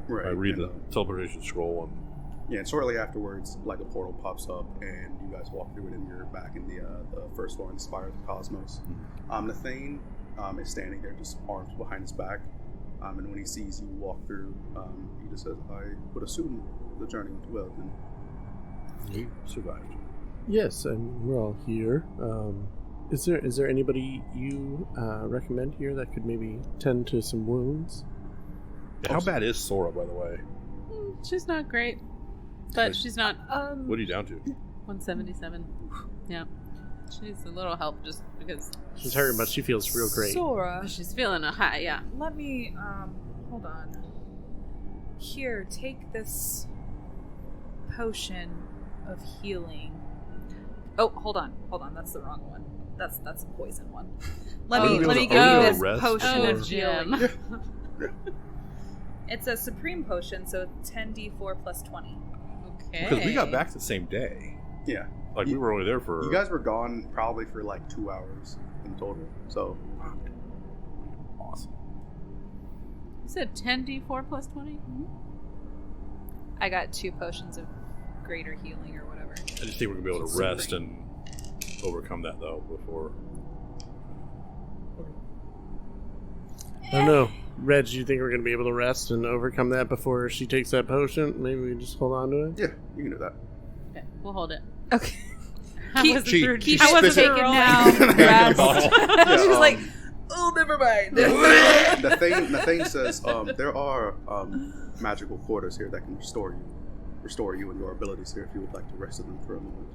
Right. I read and, the teleportation scroll and. Yeah, and shortly afterwards, like a portal pops up, and you guys walk through it, and you're back in the first floor in the Spire of the Cosmos. Nathane is standing there, just arms behind his back, and when he sees you walk through, he just says, "I would assume the journey went well." Then We survived. Yes, and we're all here. Is there anybody you recommend here that could maybe tend to some wounds? How bad is Sora, by the way? She's not great. But she's not What are you down to? 177. Yeah. She needs a little help just because She's hurt, but she feels real great. Sora, she's feeling a high, yeah. let me, hold on. Here, take this potion of healing. Oh, hold on, that's the wrong one. That's a poison one. Let me give you this rest potion or- of healing. Jim. It's a supreme potion, so 10d4 plus 20. Okay. Because we got back the same day. yeah, Like, we were only there for. you guys were gone probably for like 2 hours in total. So Awesome. You said 10d4 plus 20? I got 2 potions of greater healing or whatever. I just think we're going to be able to rest and overcome that, though, before. I don't know. Reg, do you think we're going to be able to rest and overcome that before she takes that potion? Maybe we just hold on to it? yeah, you can do that. Okay, we'll hold it. Okay. I Keep- wasn't Cheat. through- Keep I wasn't taken through rolling. now. Bottle. She's like, oh, never mind. Nathane says there are magical quarters here that can restore you and your abilities here if you would like to rest in them for a moment.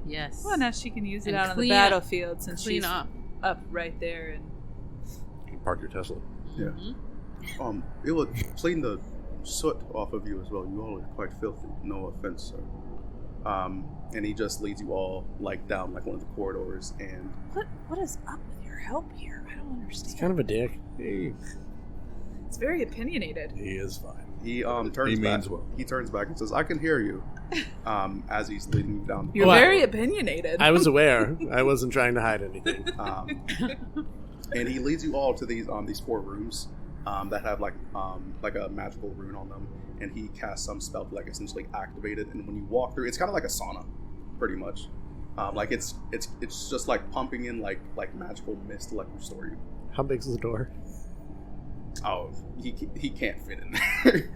Yes. Well, now she can use it And out on the clean up- battlefield since Clean she's up. up right there. And You can park your Tesla. Yeah. Mhm. It would clean the soot off of you as well. You all are quite filthy. No offense, sir. And he just leads you all like down like one of the corridors, and what is up with your help here? I don't understand. He's kind of a dick. It's very opinionated. He is fine. he turns He back. means well. He turns back and says, "I can hear you." As he's leading you down. You're Oh, very opinionated. I was aware. I wasn't trying to hide anything. And he leads you all to these 4 rooms that have like a magical rune on them, and he casts some spell to like essentially activate it. And when you walk through, it's kind of like a sauna, pretty much. Like it's just like pumping in like magical mist to like restore you. How big's the door? Oh, he can't fit in there.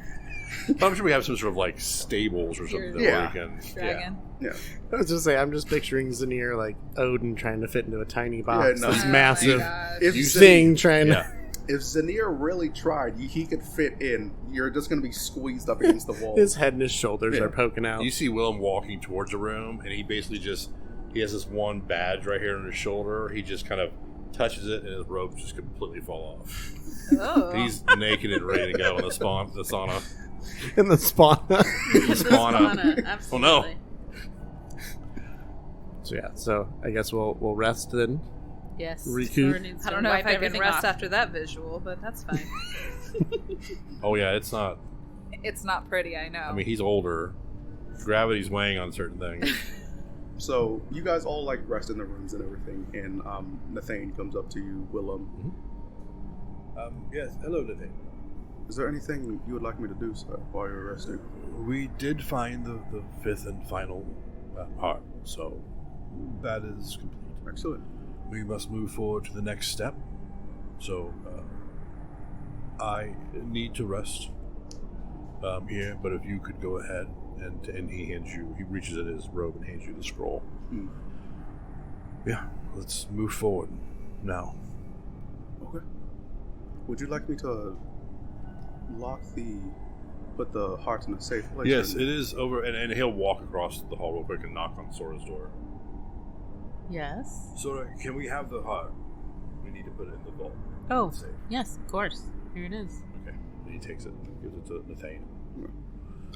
I'm sure we have some sort of like stables or something that Yeah. we can. Dragon. Yeah. I was just saying, I'm just picturing Zenyr like Odin trying to fit into a tiny box. no. This Oh massive If thing trying Yeah. to. If Zenyr really tried, he could fit in. You're just going to be squeezed up against the wall. His head and his shoulders Yeah. are poking out. You see Willem walking towards a room, and he basically he has this one badge right here on his shoulder. He just kind of touches it, and his robes just completely fall off. Oh. He's naked and ready to go in the sauna. In the spawn. The sauna. Absolutely. Oh no, So yeah, so I guess we'll rest then. Yes. Recoup. Sora needs I to don't know wipe if I can everything rest off. after that visual, but that's fine. Oh yeah, it's not. It's not pretty, I know. I mean, he's older. Gravity's weighing on certain things. So you guys all like rest in the rooms and everything, and Nathane comes up to you, Willem. Yes, hello, Nathane. Is there anything you would like me to do, sir, while you're resting? We did find the fifth and final part, so that is complete. Excellent. We must move forward to the next step. So I need to rest here, but if you could go ahead and he reaches in his robe and hands you the scroll. Yeah, let's move forward now. Okay. Would you like me to put the heart in a safe place? Yes, it is over, and he'll walk across the hall real quick and knock on Sora's door. Yes. Sora, can we have the heart? We need to put it in the vault. Oh, Safe. yes, of course. Here it is. Okay. And he takes it and gives it to Nathane.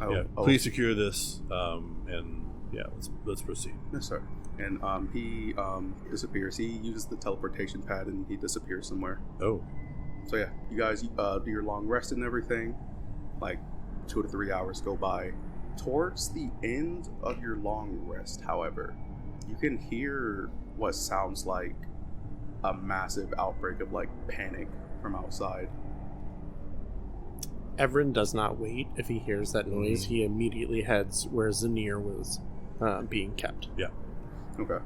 Oh, Please secure this, and yeah, let's proceed. Yes, sir. And he disappears. He uses the teleportation pad and he disappears somewhere. Oh. So yeah, you guys do your long rest and everything. Like 2 to 3 hours go by. Towards the end of your long rest, however, you can hear what sounds like a massive outbreak of like panic from outside. Everin does not wait. If he hears that noise, he immediately heads where Zenyr was being kept. Yeah. Okay.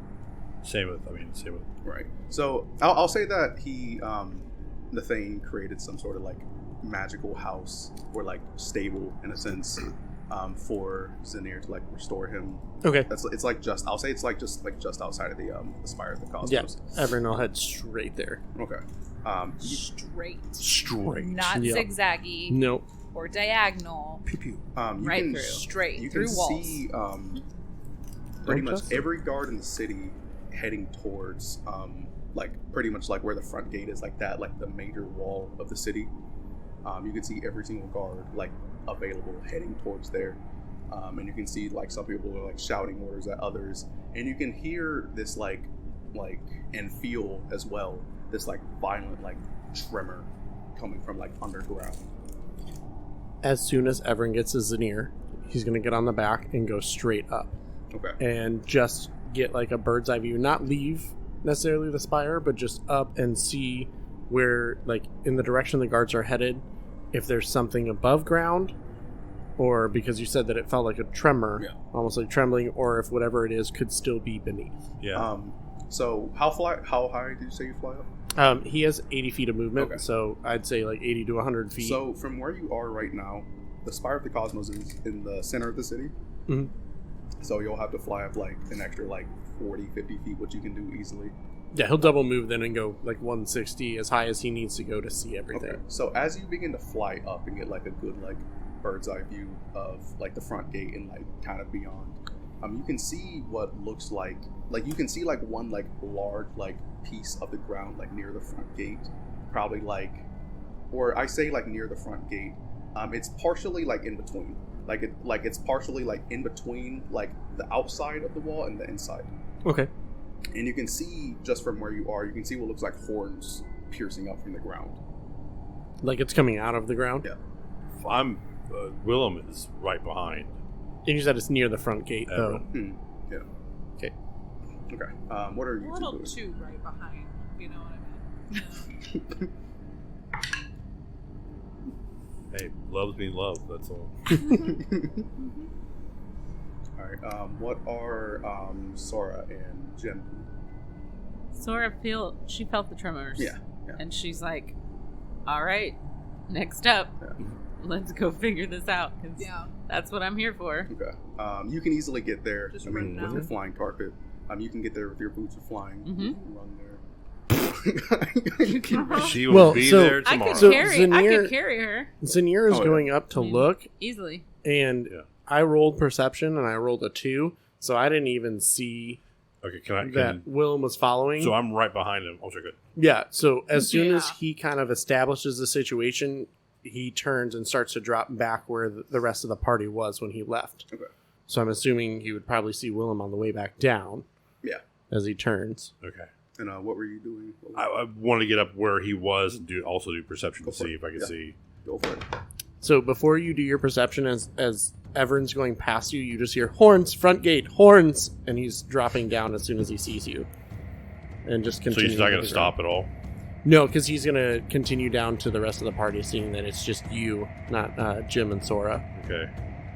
Same with. Right. So I'll say that he, Nathane created some sort of like magical house or like stable in a sense, for Zenyr to like restore him. Okay. It's like just just outside of the Spire of the Cosmos. Yeah. Everin will head straight there. Okay. Straight. Not Yep. zigzaggy. Nope. Or diagonal. Pew pew. You Right can, through. Straight. You through can walls. see pretty Don't much trust every guard in the city heading towards like pretty much like where the front gate is, like that, like the major wall of the city. You can see every single guard like available heading towards there, and you can see like some people are like shouting orders at others, and you can hear this like and feel as well this like violent like tremor coming from like underground. As soon as Everin gets to Zenyr, he's going to get on the back and go straight up. Okay. And just get like a bird's eye view. Not leave necessarily the spire, but just up and see where, like, in the direction the guards are headed, if there's something above ground, or because you said that it felt like a tremor, almost like trembling, or if whatever it is could still be beneath. Yeah. So how high did you say you fly up? He has 80 feet of movement, Okay. so I'd say like 80 to 100 feet. So from where you are right now, the Spire of the Cosmos is in the center of the city. Mhm. So you'll have to fly up like an extra like 40, 50 feet, which you can do easily. Yeah, he'll double move then and go like 160 as high as he needs to go to see everything. Okay. So as you begin to fly up and get like a good like bird's eye view of like the front gate and like kind of beyond, you can see what looks like you can see like one like large like piece of the ground like near the front gate, probably like, or I say like near the front gate. It's partially like in between, it's partially like in between like the outside of the wall and the inside. Okay. And you can see just from where you are, you can see what looks like horns piercing up from the ground. Like it's coming out of the ground? Yeah. I'm Willem is right behind. And you said it's near the front gate, though. Yeah. Okay. Okay. What are you A little two doing? too right behind, you know what I mean? Hey, love's being loved. That's all. All right. What are Sora and Jenna? Sora felt the tremors. Yeah. And she's like, all right, next up, let's go figure this out. 'Cause that's what I'm here for. Okay. You can easily get there. Just I mean, run with down. your flying carpet, you can get there with your boots of flying. Mhm. You can run there. You can- She will Well, be so- there I tomorrow. could So carry her Zenyr is Oh, yeah. going up to look, easily. and Yeah. I rolled perception, and I rolled a 2, so I didn't even see Okay, can that Willem was following. so I'm right behind him. Okay, good. Yeah, so as soon as Yeah. he kind of establishes the situation, he turns and starts to drop back where the rest of the party was when he left. Okay. So I'm assuming he would probably see Willem on the way back down. Yeah. as he turns. Okay. And what were you doing? I want to get up where he was and also do perception to see if I can Yeah. see. Go for it. So before you do your perception, as Everyn's going past you, you just hear horns, front gate, horns, and he's dropping down as soon as he sees you. And just So continue. he's not going to to stop at all? No, because he's going to continue down to the rest of the party, seeing that it's just you, not Jim and Sora. Okay.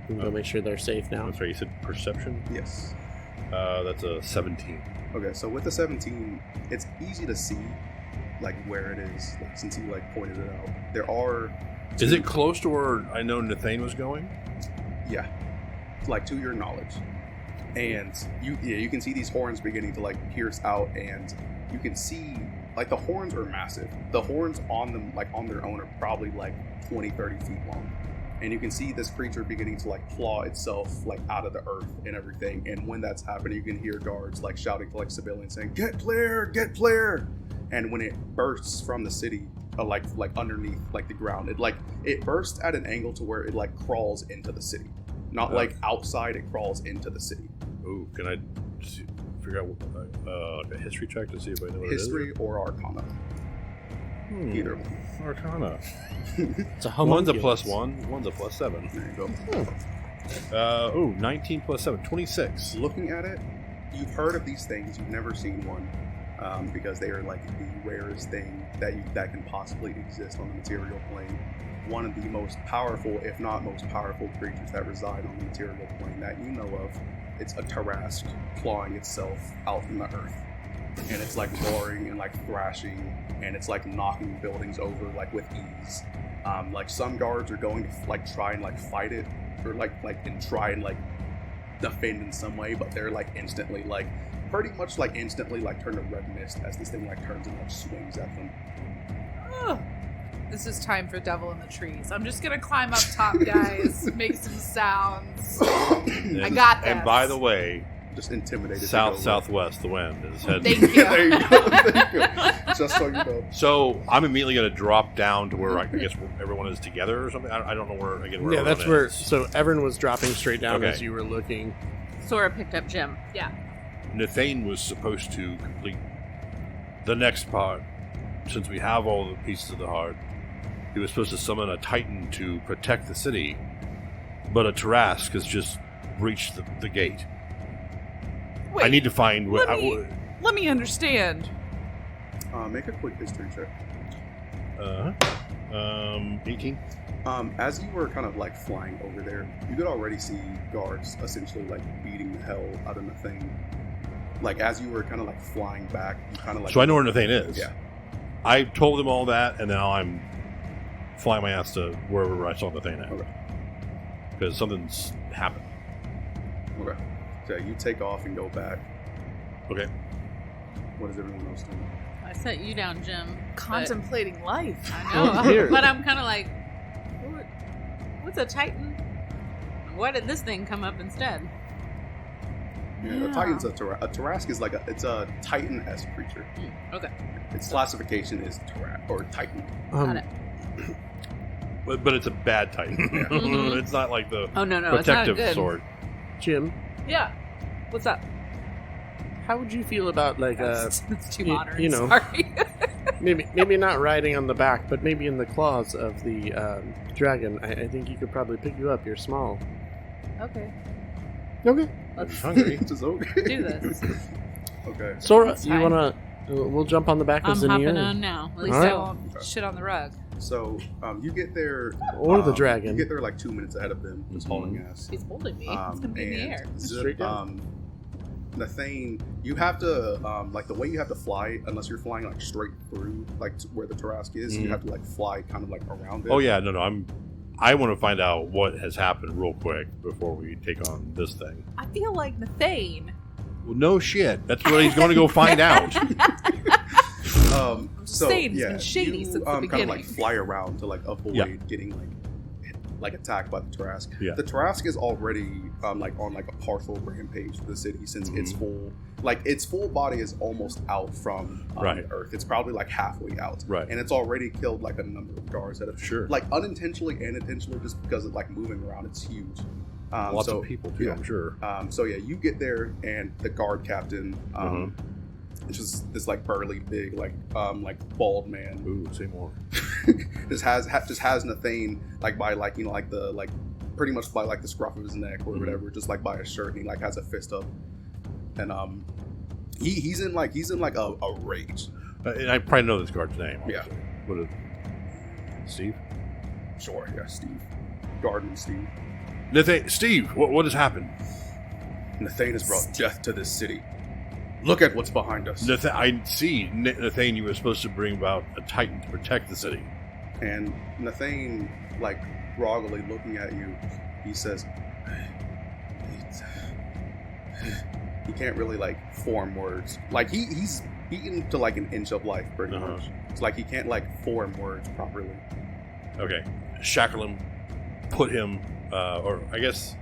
And go make sure they're safe now. That's right. You said perception? Yes. That's a 17. Okay, so with the 17, it's easy to see, like, where it is, like, since you, like, pointed it out. There are... Is it close to where I know Nathane was going? Yeah. Like, to your knowledge. And you can see these horns beginning to, like, pierce out, and you can see, like, the horns are massive. The horns on them, like, on their own are probably, like, 20, 30 feet long. And you can see this creature beginning to, like, claw itself, like, out of the earth and everything. And when that's happening, you can hear guards, like, shouting to, like, civilians saying, "Get clear! Get clear!" And when it bursts from the city, like underneath, like, the ground, it bursts at an angle to where it, like, crawls into the city. Not, like, outside, it crawls into the city. Ooh, can I figure out like a history check to see if I know what History it is? or Arcana. Either one. Arcana. It's a One's a homunculus. +1, one's a +7. There you go. 19 + 7, 26. Looking at it, you've heard of these things. You've never seen one, because they are like the rarest thing that can possibly exist on the material plane. One of the most powerful, if not most powerful, creatures that reside on the material plane that you know of. It's a Tarask clawing itself out from the earth, and it's like roaring and like thrashing, and it's like knocking buildings over like with ease. Like some guards are going to like try and like fight it, or and try and like defend in some way, but they're like instantly like pretty much like instantly like turn to red mist as this thing like turns and like swings at them. Oh, this is time for Devil in the Trees. I'm just gonna climb up top, guys. Make some sounds. I got this. And by the way, Just intimidated. southwest, the wind is heading. Thank you. There you go. Thank you. Just so you know. So I'm immediately going to drop down to where I guess everyone is together or something. I don't know where Yeah, everyone that's where. is. So Everyn was dropping straight down Okay. as you were looking. Sora picked up Jim. Yeah. Nathane was supposed to complete the next part. Since we have all the pieces of the heart, he was supposed to summon a Titan to protect the city, but a Tarask has just breached the gate. Wait, I need to find what. let me understand. Make a quick history check. 18. As you were kind of like flying over there, you could already see guards essentially like beating the hell out of the thing. Like as you were kind of like flying back, you kind of like. So I know where Nathane is. Yeah. I told him all that, and now I'm flying my ass to wherever I saw Nathane at. Okay. Because something's happened. Okay. So you take off and go back. Okay. What is everyone else doing? I set you down, Jim. Contemplating life. I know, Here. but I'm kind of like, what's a Titan? Why did this thing come up instead? Yeah. A Titan's a Tarask is like it's a Titan-esque creature. Okay. Its classification is Tarask or Titan. Got it. But it's a bad Titan. Mhm. It's not like the Oh, no, it's not protective good. sword. Jim, Yeah. What's up? how would you feel about like It's too you- modern. you know. Sorry. maybe not riding on the back, but maybe in the claws of the dragon? I think he could probably pick you up. You're small. Okay. Okay. I'm hungry. Just okay. Do this. Okay. Sora, That's you fine. wanna? We'll jump on the back I'm of Zenyr. hopping on now. At least All So right. I I won't. won't shit on the rug. So you get there. Or the You dragon. get there like 2 minutes ahead of them, just Mhm. hauling ass. He's holding me. It's gonna be in the and air. Straight down. Nathane, you have to like the way you have to fly, unless you're flying like straight through, like to where the Tarask is. You Mhm. have to like fly kind of like around it. Oh yeah, no. I want to find out what has happened real quick before we take on this thing. I feel like Nathane. Well, no shit. That's what he's going to go find out. So saying it's yeah, been shady you, since the kind of like beginning. fly around to like avoid Yeah. getting like attacked by the Tarask. Yeah. The Tarask is already like on like a partial rampage for the city since its full body is almost out from Right. Earth. It's probably like halfway out, Right. and it's already killed like a number of guards that have Sure. like unintentionally and intentionally just because of like moving around. It's huge. Lots of people too, yeah. I'm sure. So yeah, you get there, and the guard captain, it's just this like burly, big, like bald man. Ooh, say more. just has Nathane like by like, you know, like the like pretty much by like the scruff of his neck or whatever, just like by his shirt, and he like has a fist up, and he's in like a rage. And I probably know this guard's name. Yeah. Obviously. What is Steve? Sure, yeah, Steve. Guardman Steve. Nathane, Steve, what has happened? Nathane has brought death to this city. Look at what's behind us. I see. Nathane, you were supposed to bring about a titan to protect the city. And Nathane, like, groggily looking at you, he says, he can't really, like, form words. Like, he's beaten to, like, an inch of life, pretty much. It's like he can't, like, form words properly. Okay. Shackle him, put him, or I guess,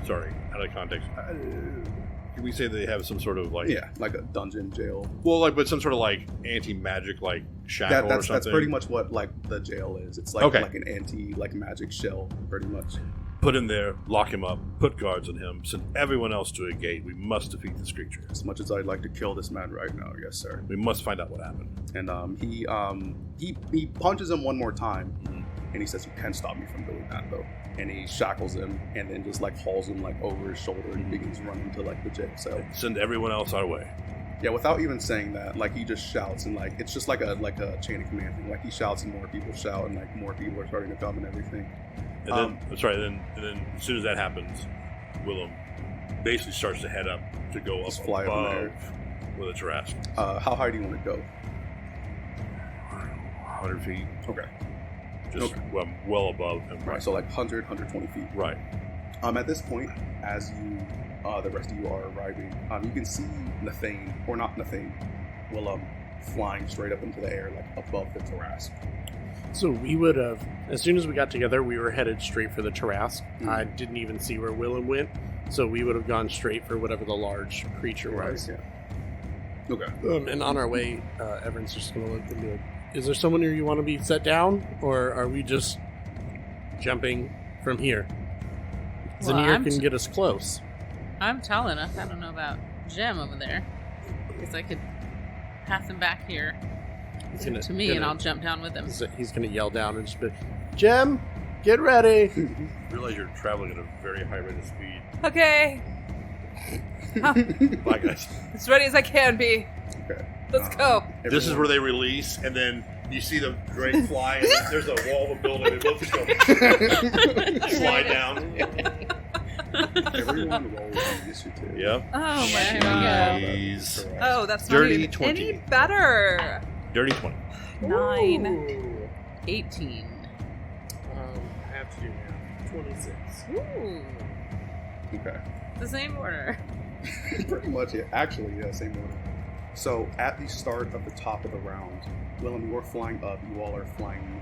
sorry, out of context. Can we say they have some sort of like... Yeah, like a dungeon jail. Well, like, but some sort of like anti-magic like shackle or something? That's pretty much what like the jail is. It's like like an anti-magic shell, pretty much. Put him there, lock him up, put guards on him, send everyone else to a gate. We must defeat this creature. As much as I'd like to kill this man right now, yes, sir. We must find out what happened. And he punches him one more time, and he says, "You can't stop me from doing that, though." And he shackles him, and then just like hauls him like over his shoulder and begins running to like the jail cell. Send everyone else our way. Yeah, without even saying that, like he just shouts, and like it's just like a chain of command thing. Like he shouts, and more people shout, and like more people are starting to come and everything. And then as soon as that happens, Willem basically starts to head up to go up fly up in the air with a Tarrasque. How high do you want to go? 100 feet. Okay. Just well above him. Right, so like 100, 120 feet. Right. At this point, as you, the rest of you are arriving, you can see Willem flying straight up into the air, like above the Tarrasque. So we would have, as soon as we got together, we were headed straight for the Tarrasque. I didn't even see where Willem went, so we would have gone straight for whatever the large creature was. Right, yeah. Okay. And on our way, Everyn's just going to look and be like, is there someone here you want to be set down, or are we just jumping from here? Well, Zenyr can get us close. I'm tall enough. I don't know about Jem over there. Guess I could pass him back here to me, and I'll jump down with him. He's going to yell down and just be, Jem, get ready. Realize you're traveling at a very high rate of speed. Okay. Bye, guys. As ready as I can be. Okay. Let's go. This is where they release, and then you see the drake fly, and there's a wall of a building, and both just go slide down. Everyone roll initiative. Yep. Oh my God. Jeez. Oh, that's Dirty not even 20. any better. Dirty 20. 9. 18. I have to do now. 26. Ooh. Okay. The same order. Pretty much, yeah. Actually, yeah, same order. So, at the start of the top of the round, Willem, you're flying up, you all are flying near.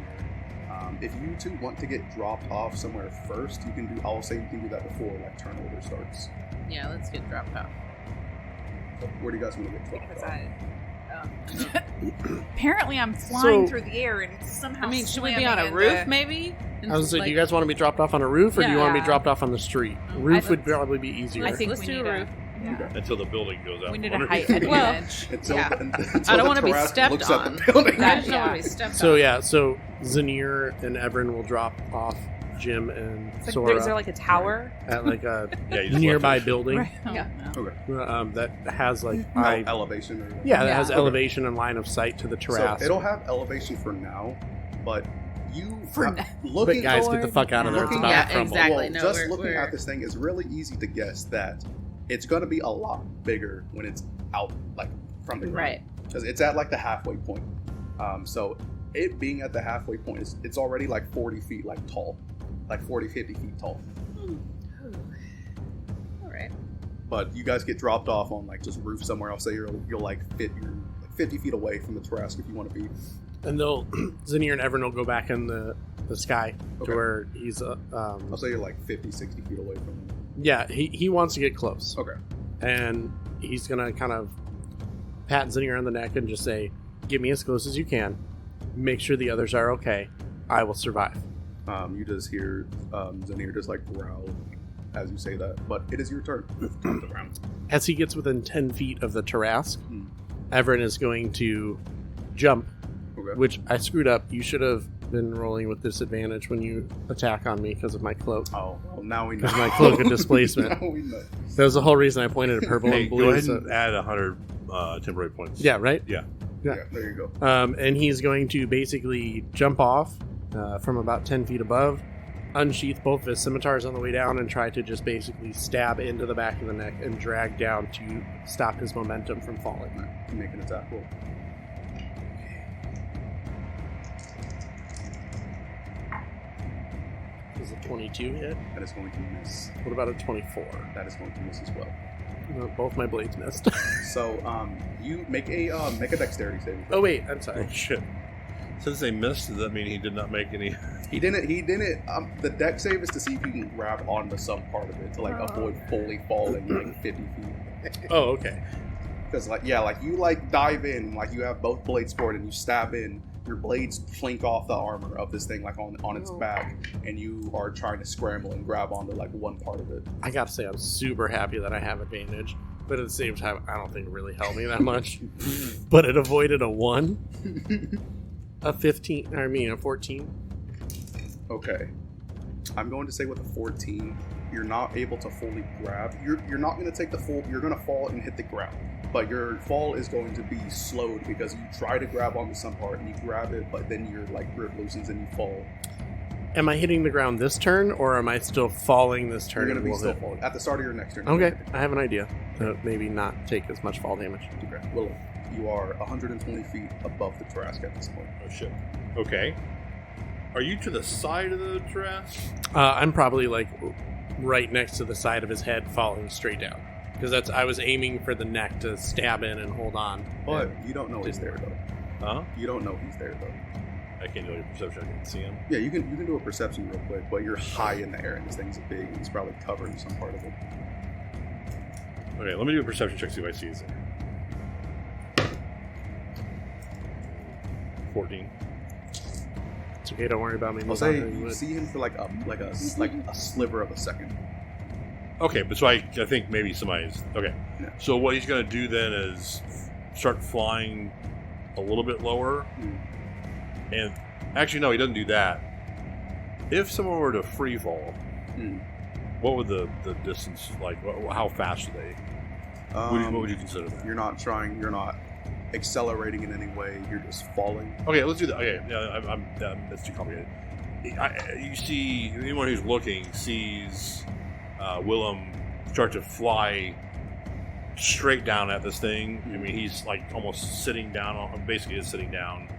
If you two want to get dropped off somewhere first, I'll say you can do that before, like, turn order starts. Yeah, let's get dropped off. So where do you guys want to get dropped off? Apparently, I'm flying So- through the air and somehow. I mean, should we be slamming on a into- roof, maybe? I was saying, do you guys want to be dropped off on a roof, or do you want to be Yeah. dropped off on the street? Roof would probably be easier. I think Let's we do need a a roof. Yeah. Until the building goes out. We need from a underneath. height Well, advantage. Until Yeah. I don't want to be Tarrasque stepped looks at on. the building. I just don't want to be stepped So on. yeah, so Zenyr and Everyn will drop off Jim and It's like, Sora is there like a tower? at like a Yeah, you just nearby left it. building Right. Yeah. Okay. that has like Elevation. Or that Yeah. has Okay. elevation and line of sight to the Tarrasque. So it'll have elevation for now, but you For now. looking But guys, get the fuck out of there! It's Looking about at- to crumble. exactly. Well, No, just we're- looking we're- at this thing, it's really easy to guess that it's going to be a lot bigger when it's out, like from the ground. Right. Because it's at like the halfway point. So it being at the halfway point, it's already like 40 feet like tall, like 40, 50 feet tall. All right. But you guys get dropped off on like just roof somewhere. I'll say you'll like fit your like 50 feet away from the Tarrasque if you want to be. And they'll Zenyr and Everyn will go back in the sky Okay. to where he's I'll say you're like 50, 60 feet away from them. yeah, he wants to get close. Okay. And he's gonna kind of pat Zenyr on the neck and just say, get me as close as you can, make sure the others are okay, I will survive. You just hear Zenyr just like growl. as you say that, but it is your turn. Top of the round. As he gets within 10 feet of the Tarrasque, Hmm. Everin is going to jump, Okay. which I screwed up. You should have been rolling with disadvantage when you attack on me because of my cloak. Oh, well, now we know. Because my cloak of displacement. Now we know. That was the whole reason I pointed at purple Hey, and go blue. ahead so- and add 100 temporary points. yeah, right? Yeah. Yeah, there you go. And he's going to basically jump off from about 10 feet above, unsheath both of his scimitars on the way down, and try to just basically stab into the back of the neck and drag down to stop his momentum from falling. Right, make an attack roll. Is a 22 hit? That is going to miss. What about a 24? That is going to miss as well. No, both my blades missed. So, you make a dexterity saving. Oh, wait, I'm Oh, sorry. shit. Since they missed, does that mean he did not make any? He didn't. The dex save is to see if he can grab onto some part of it to like avoid fully falling like 50 feet. Oh, okay. Because you dive in, like you have both blades forward and you stab in. Your blades flink off the armor of this thing like on its back, and you are trying to scramble and grab onto like one part of it. I gotta say, I'm super happy that I have advantage, but at the same time, I don't think it really helped me that much. But it avoided a 1, a 15, a 14. Okay. I'm going to say with a 14, you're not able to fully grab. You're not going to take the full. You're going to fall and hit the ground, but your fall is going to be slowed because you try to grab onto some part and you grab it, but then your like grip loosens and you fall. Am I hitting the ground this turn, or am I still falling this turn? You're going to be and still hit? falling at the start of your next turn. Okay, I have an idea. Maybe not take as much fall damage. Okay. Willem, you are 120 feet above the Tarrasque at this point. Oh, shit. Okay. Are you to the side of the Tarrasque? I'm probably like right next to the side of his head, falling straight down. Because I was aiming for the neck to stab in and hold on. But you don't know he's there though. Huh? You don't know he's there though. I can't do any perception. I can see him. Yeah, you can do a perception real quick, but you're high in the air and this thing's big and it's probably covering some part of it. Okay, let me do a perception check, see if I see his there. 14. It's okay, don't worry about me. I'll Move say on. you see him for like a sliver of a second. Okay, but so I think maybe somebody's... Okay. Yeah. So what he's going to do then is start flying a little bit lower. And actually, no, he doesn't do that. If someone were to free fall, what would the distance, like, how fast are they? What would you consider that? You're not accelerating in any way. You're just falling. Okay, let's do that. Okay, yeah, that's too complicated. You see, anyone who's looking sees Willem start to fly straight down at this thing. I mean, he's like almost sitting down, basically is sitting down.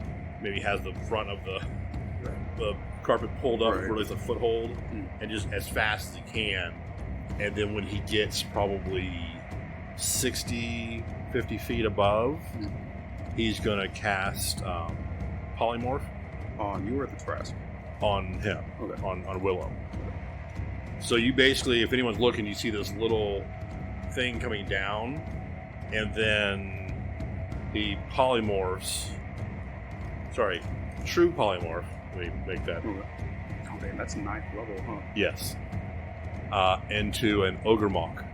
Maybe has the front of the carpet pulled up where there's a foothold, and just as fast as he can. And then when he gets probably 60, 50 feet above, he's going to cast Polymorph On you or the Tarrasque? on him, Okay. on Willem. So you basically, if anyone's looking, you see this little thing coming down, and then he polymorphs. Sorry, true polymorph. Let me make that. Oh, damn, that's 9th level, huh? Yes. Into an Ogre Mock.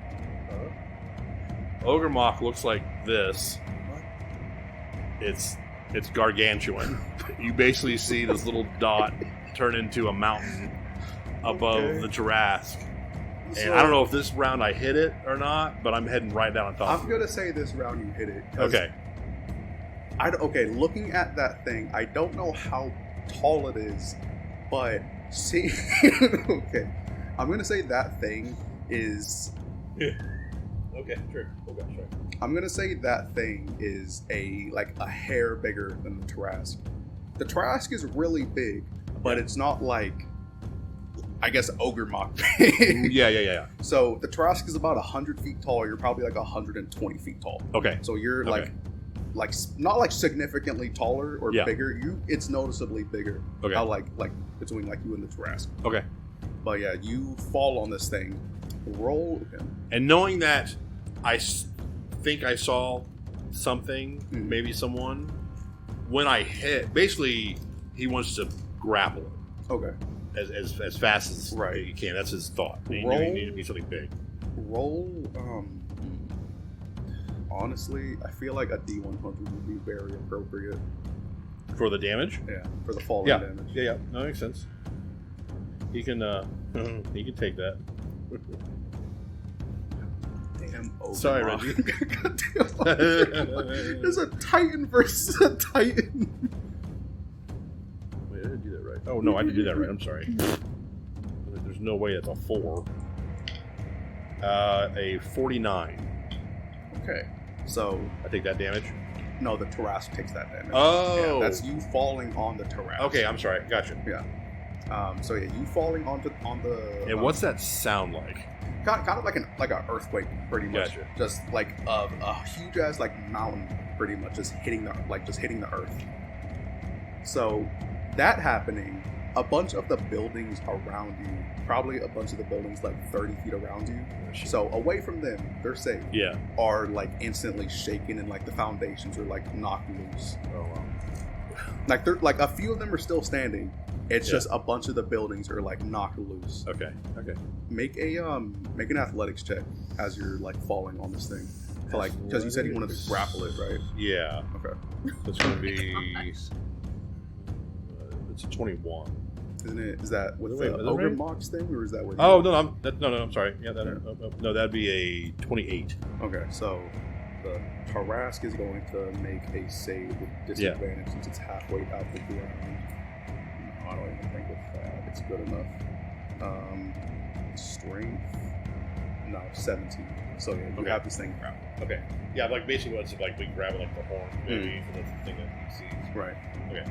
Ogre Mock looks like this. It's gargantuan. You basically see this little dot turn into a mountain above the Tarrasque. And I don't know if this round I hit it or not, but I'm heading right down on top. I'm gonna say this round you hit it. Okay. Okay, looking at that thing, I don't know how tall it is, but see, okay, I'm gonna say that thing is. Okay, sure. Okay, sure. I'm gonna say that thing is a hair bigger than the Tarrasque. The Tarrasque is really big, but it's not like, I guess, Ogre Mock big. Yeah. So the Tarrasque is about 100 feet tall. You're probably like 120 feet tall. Okay. So you're Okay. like not like significantly taller or Yeah. bigger. It's noticeably bigger. Okay. How like between like you and the Tarrasque. Okay. But yeah, you fall on this thing. Roll. And knowing that I think I saw something, Mhm. maybe someone, when I hit, basically he wants to grapple it. Okay. as fast as Right. you can. That's his thought. You Roll. need to be something big. Roll. Honestly, I feel like a D100 would be very appropriate. For the damage? Yeah, for the falling Yeah. damage. Yeah. No, that makes sense. He can take that. Damn. Sorry, Reggie. Reggie. There's a Titan versus a Titan. Wait, I didn't do that right. Oh, no, I didn't do that right. I'm sorry. There's no way that's a 4. A 49. Okay, so I take that damage. no, the Tarrasque takes that damage. Oh. Yeah, that's you falling on the Tarrasque. Okay, I'm sorry. Gotcha. Yeah. So yeah, you falling on the. And what's that sound like? Kind of like an earthquake, pretty much. Gotcha. Just like a huge ass like mountain, pretty much just hitting the earth. So that happening, a bunch of the buildings around you, probably a bunch of the buildings like 30 feet around you. So away from them, they're safe. Yeah. Are like instantly shaken and like the foundations are like knocked loose. Oh wow. Like they're like a few of them are still standing. It's Yeah. just a bunch of the buildings are like knocked loose. Okay. Make an athletics check as you're like falling on this thing. To, like, because you said you wanted to grapple it, right? Yeah. Okay. That's going to be. It's a 21. Isn't it? Is that with Wait, the is that Ogre right? Mox thing, or is that with? Oh no, I'm sorry. Yeah, no, that'd be a 28. Okay, so the Tarrasque is going to make a save with disadvantage since it's halfway out the ground. No, I don't even think it's good enough. Strength. No, 17. So yeah, you Okay. have this thing grappled. Okay. Yeah, like basically what's like we grab like the horn maybe for the thing that he sees. Right. Okay.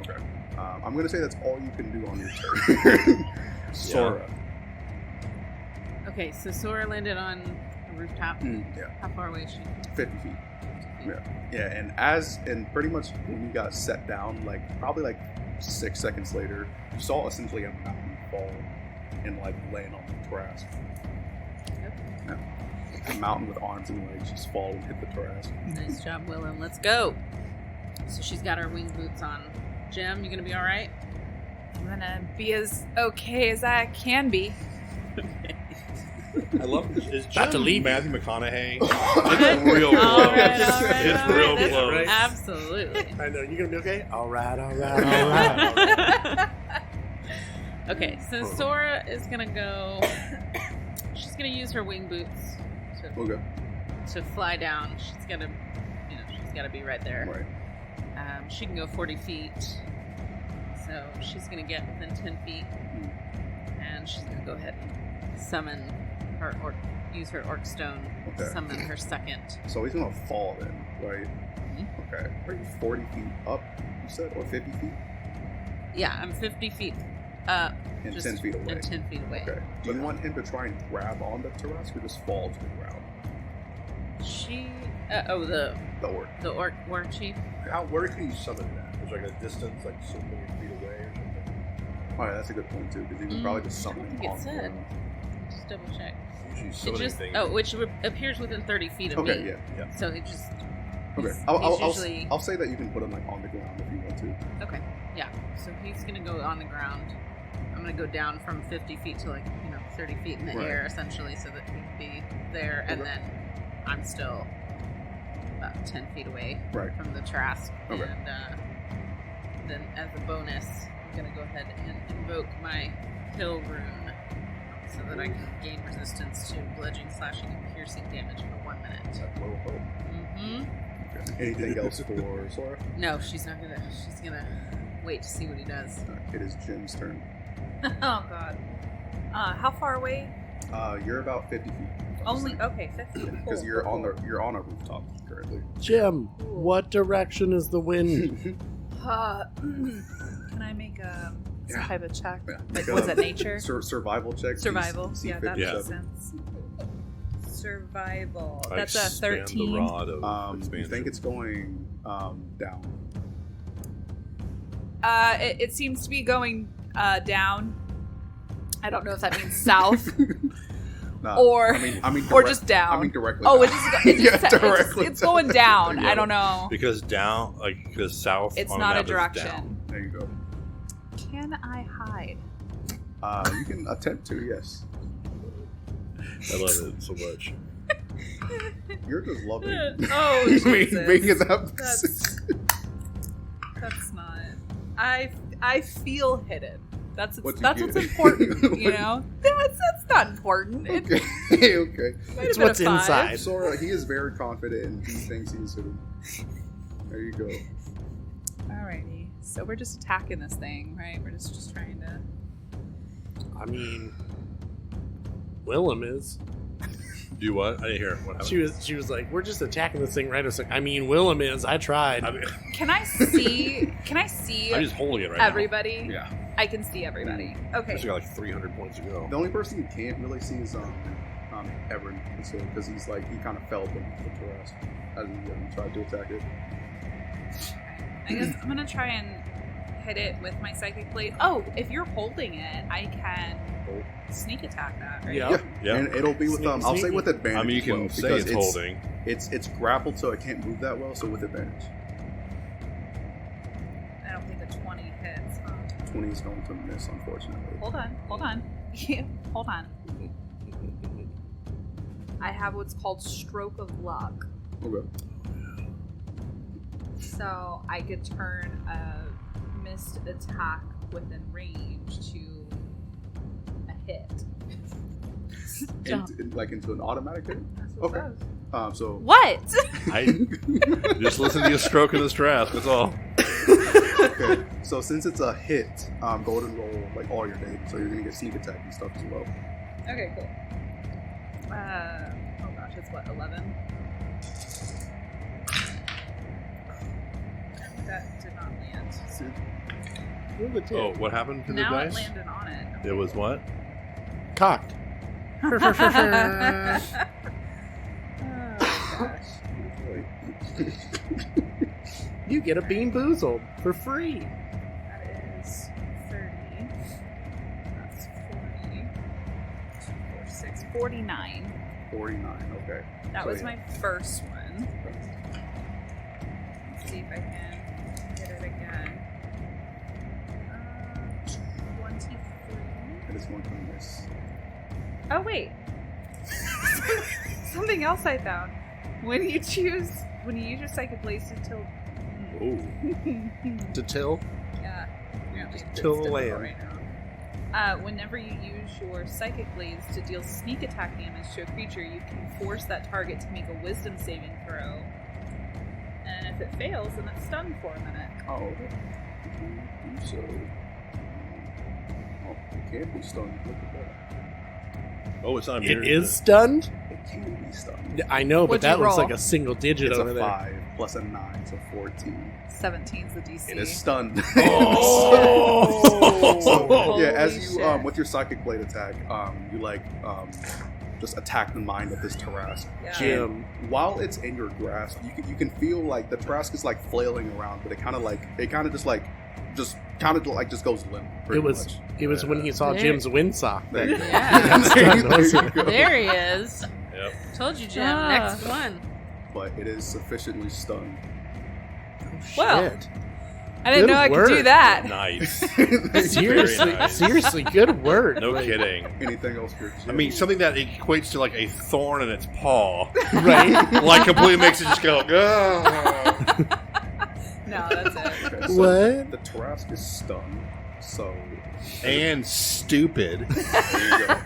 Okay. I'm going to say that's all you can do on your turn. Sora. Okay, so Sora landed on a rooftop. Yeah. How far away is she? 50 feet. Yeah, and pretty much when you got set down, like probably like 6 seconds later, you saw essentially a mountain fall and like land on the Tarrasque. Yeah. A mountain with arms and legs just fall and hit the Tarrasque. Nice job, Willem. Let's go. So she's got her wing boots on. Jim, you gonna be all right? I'm gonna be as okay as I can be. I love this. Is About to Jim leave. Matthew McConaughey? It's real close. All right. It's real That's close. Absolutely. I know, you're going to be okay? All right. Okay, so Sora is gonna go. She's gonna use her wing boots Okay. to fly down. She's gotta be right there. Right. She can go 40 feet, so she's gonna get within 10 feet, and she's gonna go ahead and summon her use her orc stone to Okay. summon her second. So he's going to fall then, right? Mhm. Okay. Are you 40 feet up, you said, or 50 feet? Yeah, I'm 50 feet up. And just 10 feet away. And 10 feet away. Okay. Do you want him to try and grab on the Tarrasque or just fall to the ground? She. The orc. The orc chief. Where can you summon that? Is like a distance, like so many feet away or something? Oh, yeah, that's a good point, too, because he would probably just summon I him think it on the said. ground. Just double check. Usually It summoning just things. which appears within 30 feet of Okay, me. yeah. So it just. Okay. he's usually. I'll say that you can put him like on the ground if you want to. Okay, yeah. So he's gonna go on the ground. I'm gonna go down from 50 feet to 30 feet in the Right. air essentially, so that he can be there, and Okay. then I'm still about 10 feet away Right. from the Tarrasque. Okay. And then as a bonus, I'm gonna go ahead and invoke my kill rune so that I can gain resistance to bludgeoning, slashing, and piercing damage for 1 minute. Mm-hmm. Okay. Anything else for Sora? No, she's not gonna. She's gonna wait to see what he does. It is Jim's turn. Oh god. How far away? You're about 50 feet. Only okay, 50. Because you're on a rooftop currently. Jim, what direction is the wind? Can I make some type of check? Yeah. Like, was that nature? Survival check. Survival. DC Yeah, that 57. makes sense. Survival. I That's a expand 13. The rod of I expansion. think it's going down. It seems to be going down. I don't know if that means south Nah, or I mean or direct- just down. I mean directly. Oh, down. it's directly. it's going down. Yeah. I don't know. Because down, because south. It's on not map a is direction. down. There you go. Can I hide? You can attempt to, yes. I love it so much. You're just loving Oh, being Jesus. in that position. That's not. I feel hidden. That's What you what's get? important, you know. That's not important. Okay, okay. It's what's inside. Sora, he is very confident and he thinks he's hidden. There you go. Alrighty. So we're just attacking this thing, right? We're just trying to. I mean, Willem is. Do what? I didn't hear what happened. She was like, we're just attacking this thing, right? I was like, I mean, Willem is. I tried. I mean, Can I see? I'm just holding it right everybody? now. Yeah. I can see everybody. Okay. We still got like 300 points to go. The only person you can't really see is Everin, because he's like he kind of fell beneath the terrace as he tried to attack it. I guess I'm gonna try and hit it with my psychic blade. Oh, if you're holding it, I can sneak attack that, right? Yeah. Yeah. And it'll be with Sneaky, I'll say sneaky. with advantage. I mean, you as can well, say because it's holding. It's grappled, so it can't move that well. So with advantage, I don't think a 20 hits. 20 is going to miss, unfortunately. Hold on. Hold on. I have what's called Stroke of Luck. Okay. So I could turn a missed attack within range to a hit. Like into an automatic hit. That's what it Okay. does. So What? I just listen to you stroking this draft. That's all. okay. So since it's a hit, go ahead and roll like all your damage. So you're gonna get sneak attack and stuff as well. Okay, cool. Oh gosh, it's what, 11? That did not land. Oh, what happened to the Now it dice? landed on it. It was what? Cocked. Oh gosh. You get a Bean Boozled for free. That is 30. That's 40. 4, 6, 49. 49. Okay. That So, was yeah. my first one. Let's see if I can get it again. 23. It is going to miss. Oh, wait. Something else I found. When you use your psychic blades to tilt. Oh. To till. Yeah. Apparently it's till the difficult land. right now. Whenever you use your psychic blades to deal sneak attack damage to a creature, you can force that target to make a wisdom saving throw. And if it fails, then it's stunned for a minute. Oh. Okay. So. Oh, it can be stunned. Look at that. Oh, it's not It immunity. is stunned? It can be stunned. I know, but What'd you that looks roll? like a single digit It's over a there. 5 plus a 9, so 14. 17's the DC. It is stunned. Oh! So, yeah, as Holy you shit. with your psychic blade attack, you just attack the mind of this Tarrasque. Yeah. Jim. While it's in your grasp, you can feel like the Tarrasque is like flailing around, but it kind of just goes limp. pretty much. It was when he saw There- Jim's windsock. There you go. Yeah. There you go. There he is. Yep. Told you, Jim. Ah. Next one. But it is sufficiently stunned. Well, Shit. I didn't Good know I could work. do that. Nice. Seriously, Very nice. seriously, good work. No Like, kidding. Anything else for I mean, something that equates to like a thorn in its paw, right? like completely makes it just go. "Ugh." No, that's it. Okay, so What? The Tarrasque is stunned, so And stupid. there you go.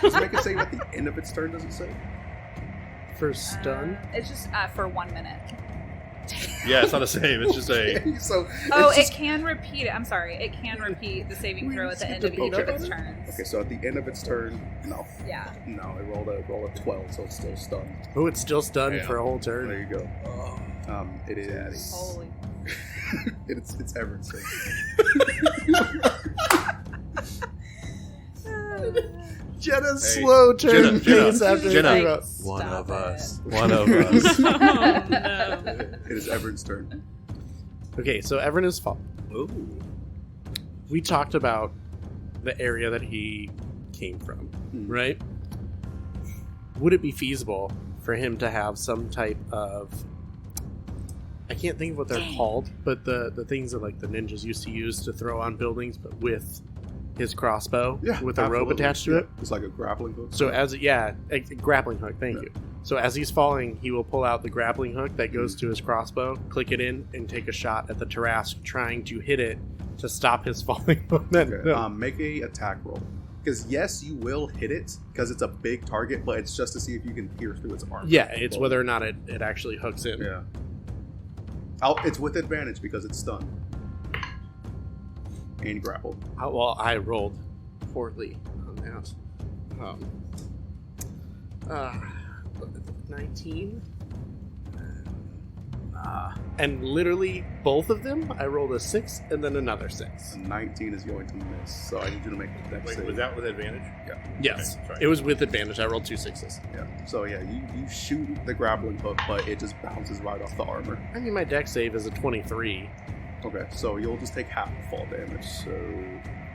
Does it make it save at the end of its turn? Does it say? For stun? It's just for 1 minute. Yeah, it's not the same. It's just a. Okay, so Oh, it's just- it can repeat it. I'm sorry. It can repeat the saving throw at the end of skipped each a of beat. its turns. Okay, so at the end of its turn, no, Yeah. it rolled a 12, so it's still stunned. Oh, it's still stunned Yeah. for a whole There turn. you go. It is. Holy. it's Everyn's turn. Jenna's Hey, slow turn Jenna, pace after Jenna. the hero. One Stop of it. us. One of us. Oh, no. It is Everyn's turn. Okay, so Everyn is fall. Ooh. We talked about the area that he came from, right? Would it be feasible for him to have some type of I can't think of what they're called, but the things that like the ninjas used to use to throw on buildings, but with his crossbow, with a rope attached to it. It's like a grappling hook. So a grappling hook. Thank you. So as he's falling, he will pull out the grappling hook that goes to his crossbow, click it in, and take a shot at the Tarrasque, trying to hit it to stop his falling. Make a attack roll. Because yes, you will hit it because it's a big target, but it's just to see if you can pierce through its armor. Yeah, it's whether or not it actually hooks in. Yeah. It's with advantage because it's stunned and grappled. Well, I rolled poorly on that. 19. And literally both of them, I rolled a 6 and then another 6. A 19 is going to miss, so I need you to make a dex save. Was that with advantage? Yeah. Yes, Okay, sorry. it was with advantage. I rolled 2 6s. Yeah. So yeah, you shoot the grappling hook, but it just bounces right off the armor. I mean, my dex save is a 23. Okay, so you'll just take half the fall damage. So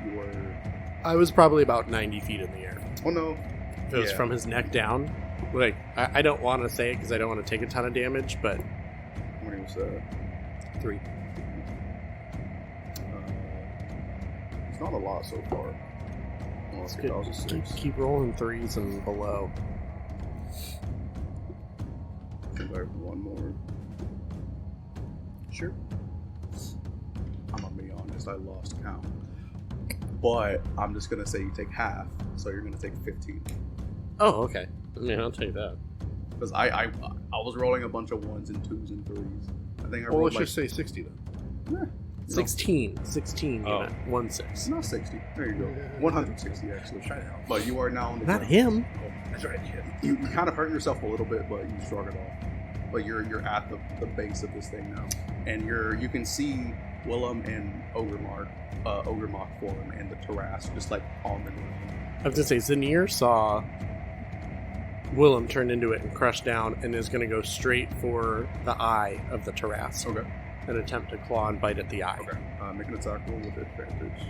you were. I was probably about 90 feet in the air. Oh no. If it was from his neck down. Like, I don't want to say it because I don't want to take a ton of damage, but... When he was 3. It's not a lot so far. Unless Good. that was a 6. Keep rolling 3s and below. I think I have one more. Sure. I'm gonna be honest, I lost count. But I'm just gonna say you take half, so you're gonna take 15. Oh, okay. I mean, I'll take that. Because I was rolling a bunch of 1s and 2s and 3s. I think I Well, rolled let's just say 60 then. 16. 16, Oh. 1 6. Not 60. There you go. 160 actually. Try to help. But you are now on the Not ground. him. Oh, that's right, kid. You kind of hurt yourself a little bit, but you shrug it off. But you're at the base of this thing now, and you can see Willem and Ogre Mock form and the Tarrasque just like on the ground. I was going to say, Zenyr saw Willem turn into it and crush down and is going to go straight for the eye of the Tarrasque Okay. and attempt to claw and bite at the eye. Okay. Make an attack roll with advantage.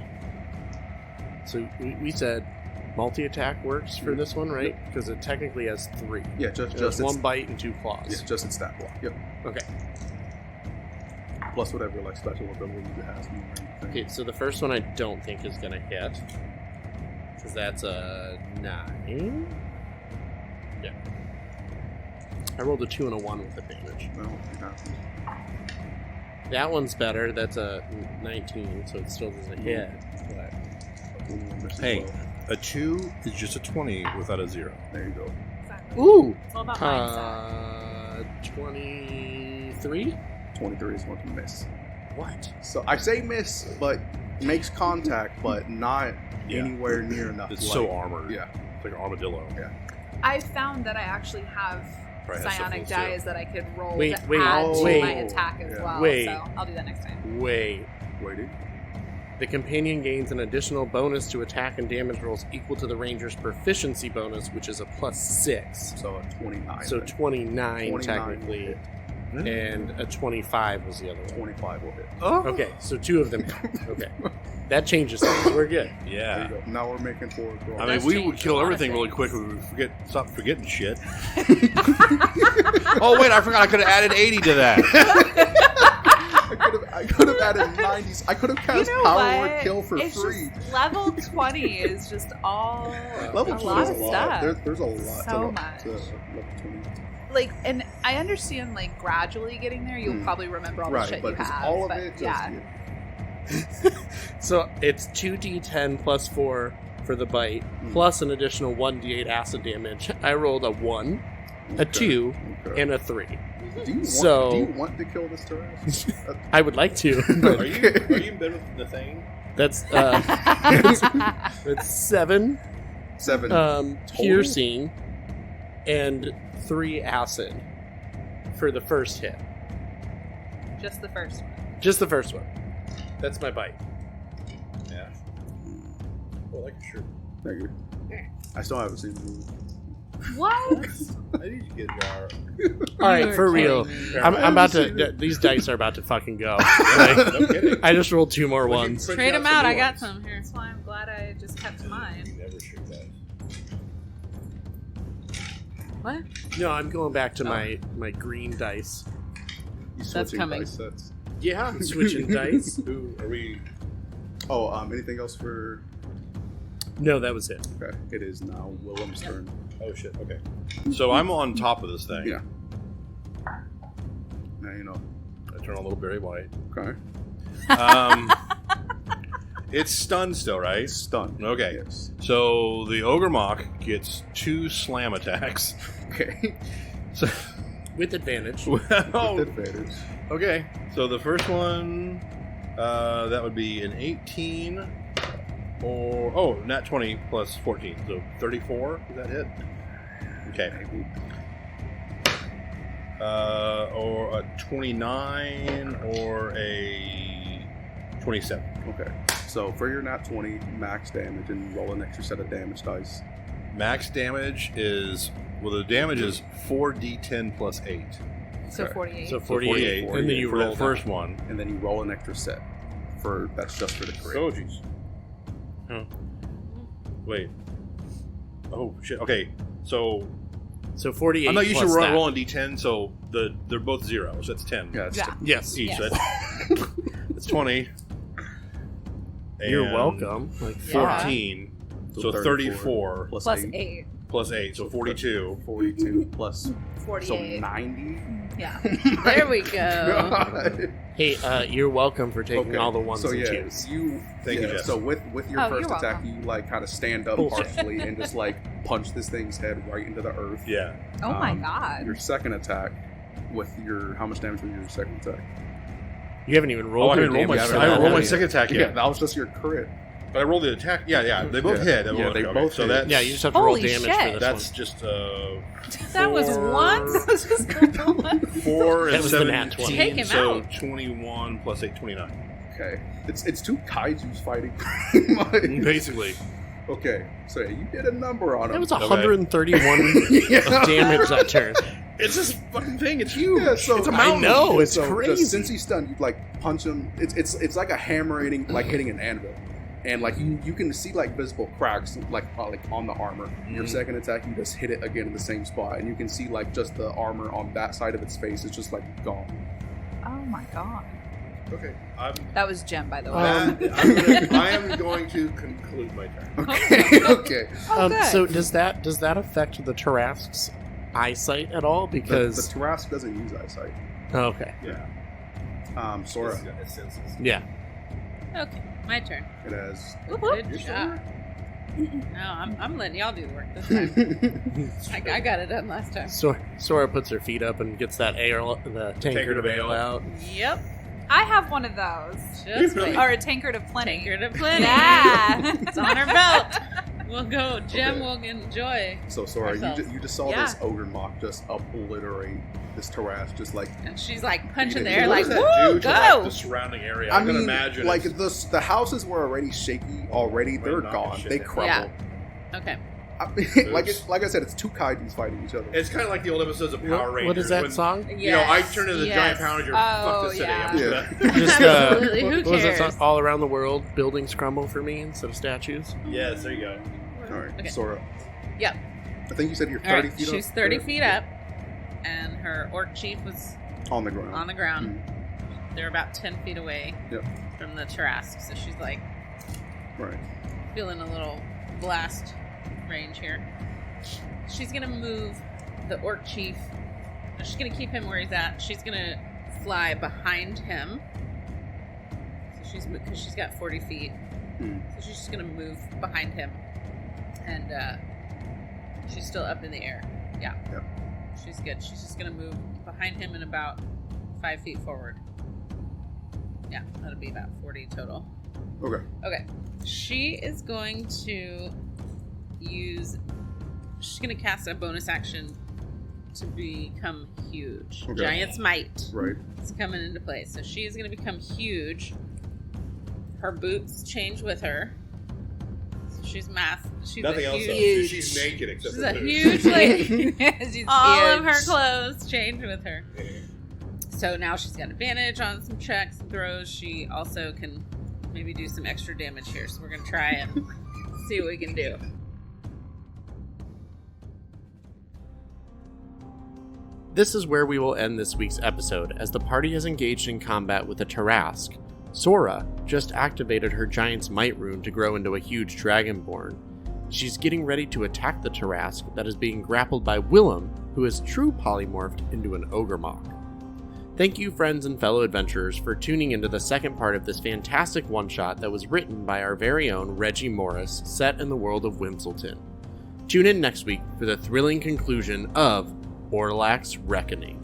So we said multi-attack works for this one, right? Because it technically has 3. Yeah, It just has its, 1 bite and 2 claws. Yeah, just its stat block. Yep. Okay. Plus whatever like special abilities it has. Okay, so the first one I don't think is going to hit. Because that's a 9. Yeah. I rolled a 2 and a 1 with advantage. No, it happens. That one's better. That's a 19, so it still doesn't hit. But Hey, a 2 is just a 20 without a 0. There you go. Exactly. ooh! It's all about mindset. 23? 23 is going to miss. What? So I say miss, but makes contact, but not Yeah. anywhere near enough. It's to, so like- armored. Yeah. It's like an armadillo. Yeah. I found that I actually have Probably has psionic syphilis, too. dice that I could roll Wait, to wait, add to wait. my attack as Yeah. well. Wait. So I'll do that next time. Wait. Waited. The companion gains an additional bonus to attack and damage rolls equal to the ranger's proficiency bonus, which is a +6. So a 29. So 29 will technically, hit. and a 25 was the other one. 25 will hit. Okay, so 2 of them. Okay, that changes things. We're good. There Yeah. you go. Now we're making forward roll. I mean, Does we change would a kill lot of everything really things. quick if we stop forgetting shit. Oh, wait, I forgot I could have added 80 to that. I could have added 90s. I could have cast You know Power what? Word Kill for It's free. just level 20 is just all Level a 20 lot is of a lot. stuff. There's a lot So to, much. to level 20. Like, and I understand, like, gradually getting there, you'll probably remember all the Right, shit but you just have. all of but it, just, yeah. So it's 2d10 plus 4 for the bite, plus an additional 1d8 acid damage. I rolled a 1, a Okay. 2, Okay. and a 3. Do you want to kill this Tarrasque? I would like to, Are but you in bed with the thing? that's that's 7 7. piercing and 3 acid for the first hit. Just the first one. Just the first one. That's my bite. Yeah. Oh, I like your shirt. Thank you. I still haven't seen the movie. What? I need to get our. All right, for real. kidding. I'm about to. These dice are about to fucking go. Like, No kidding. I just rolled 2 more ones. Print Trade them some out. new I got ones. some here. That's why I'm glad I just kept You mine. never shoot that. What? No, I'm going back to my green dice. switching coming. dice sets. Yeah, switching dice. Who are we? Oh, anything else for? No, that was it. Okay, it is now Willem's turn. Oh shit. Okay. So I'm on top of this thing. Yeah. Now you know. I turn on a little Barry White. Okay. It's stunned still, right? Stunned. Okay. Yes. So the Ogre Mock gets 2 slam attacks. Okay. So, With advantage. With advantage. Okay. So the first one, that would be an 18 or nat 20 plus 14, so 34. Does that hit? Okay. Maybe. Or a 29 or a 27. Okay. So for your nat 20 max damage, and roll an extra set of damage dice. Max damage is, the damage is 4d10 plus 8. So Okay. 48. So So 48. And then you for roll the first one. And then you roll an extra set. That's just for the crit. Oh, jeez. Wait. Oh, shit. Okay. So 48. I'm not used to plus that. rolling d10, so they're both 0, so that's 10 Yeah. It's Yeah. Yes. each. Yes. So that's 20. You're And welcome. Like 14. So 34 plus Plus 8. 8. plus 8, so 42. 42 plus 48. so 90. Yeah. There we go. God. Hey, you're welcome for taking Okay, all the ones so and yeah, twos. Thank you, yeah, Jess. So with your Oh, first you're attack, welcome. you like kind of stand up Bullshit. partially and just like punch this thing's head right into the earth. Yeah. Oh my Um, god. Your second attack, with how much damage was your second attack? You haven't even Oh, rolled I your haven't rolled my, damage for I that, haven't rolled my have you? second attack Yeah, yet. that was just your crit. But I rolled the attack. Yeah. They both hit. Yeah, they both So hit. that's, Yeah, you just have to roll Holy damage shit. for this that's one. just That was one? That was just one? 4 That and was the nat 20. 17, Take him so out. 21 plus 8, 29. Okay, it's two kaijus fighting. pretty much. Basically. Okay, so yeah, you did a number on That him. was 131 Yeah. of damage that turn. It's this fucking thing. It's huge. Yeah, so it's a I mountain. know, it's So crazy. just since he's stunned, you like punch him. It's like a hammer hitting an anvil, and like you can see like visible cracks like on the armor. Your second attack, you just hit it again in the same spot, and you can see like just the armor on that side of its face is just like gone. Oh my god. Okay. That was Jem, by the way. I am going to conclude my turn. Okay, okay. Oh, good. So does that affect the Tarask's eyesight at all? The Because Tarask doesn't use eyesight. oh, okay, Yeah. Sora, It senses. yeah. Okay, my turn. it has. Good You're job. No, I'm letting y'all do the work this time. I got it done last time. Sora puts her feet up and gets that ale, the tankard of ale out. Yep. I have one of those. Just wait. Or a tankard of plenty. Tankard of plenty. Yeah. It's on her belt. We'll go. Jem will enjoy. So Sora, Ourselves. you just saw Yeah. this ogre mock just obliterate this Tarask, just like. And she's like punching the What air, What like, does that woo, do to like, go. the surrounding area? I I can mean, imagine. like it's- the houses were already shaky already. They're not gone. shit. They crumbled. Okay. I mean, like I said, it's two kaijus fighting each other. It's kind of like the old episodes of Power Rangers. What is that when, song? You know, I Yes, turn into the yes. giant Power Ranger. Oh, Fuck the city. yeah. I'm just Yeah. gonna- Just Absolutely. Who what was that cares? song? All around the world, buildings crumble for me instead of statues. Yes, there you go. All right, Okay. Sora. Yep. I think you said you're 30 All right. feet up. She's 30 feet up, and her orc chief was on the ground. on the ground. They're about 10 feet away Yep. from the Tarask, so she's like Right. feeling a little blast range here. She's gonna move the orc chief. She's gonna keep him where he's at. She's gonna fly behind him. So because she's got 40 feet. Hmm. So she's just gonna move behind him, and she's still up in the air. Yeah. Yep. She's good. She's just gonna move behind him and about 5 feet forward. Yeah, that'll be about 40 total. Okay. Okay. She is going to she's going to cast a bonus action to become huge. Okay. Giant's Might Right. is coming into play. So she is going to become huge. Her boots change with her. So she's She's Nothing a else. huge, Though. She's naked except She's for a the huge lady. She's All of huge. her clothes change with her. So now she's got advantage on some checks and throws. She also can maybe do some extra damage here. So we're going to try and see what we can do. This is where we will end this week's episode, as the party is engaged in combat with a Tarrasque. Sora just activated her Giant's Might rune to grow into a huge Dragonborn. She's getting ready to attack the Tarrasque that is being grappled by Willem, who is true polymorphed into an Ogremok. Thank you, friends and fellow adventurers, for tuning into the second part of this fantastic one-shot that was written by our very own Reggie Morris, set in the world of Wymsoltin. Tune in next week for the thrilling conclusion of Orlax's Reckoning.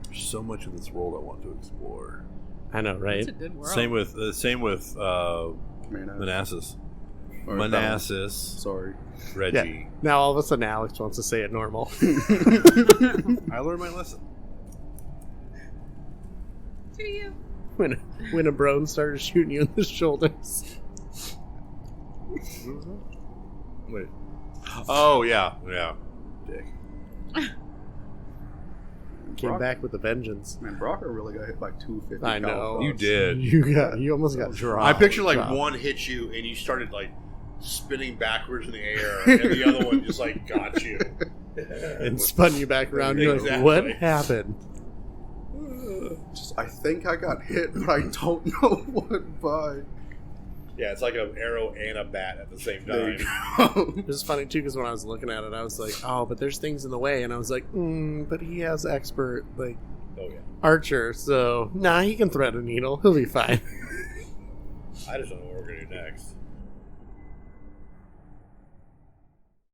There's so much of this world I want to explore. I know, right? It's a good world. Same with Manassas. Or Manassas. Sorry. Reggie. Yeah. Now all of a sudden Alex wants to say it normal. I learned my lesson. To you. when a brone started shooting you in the shoulders. Wait. Oh yeah. Dick. Came back with a vengeance. Man, Brocker really got hit by 250. I know. You did. You almost got dropped. I picture like Dropped. one hit you and you started like spinning backwards in the air, and the other one just like got you and spun you back around. You're like, Exactly. what happened? I think I got hit, but I don't know what by. Yeah, it's like an arrow and a bat at the same There time. you go. It was funny too because when I was looking at it, I was like, "Oh, but there's things in the way," and I was like, "But he has expert like Oh yeah. archer, so he can thread a needle. He'll be fine." I just don't know what we're gonna do next.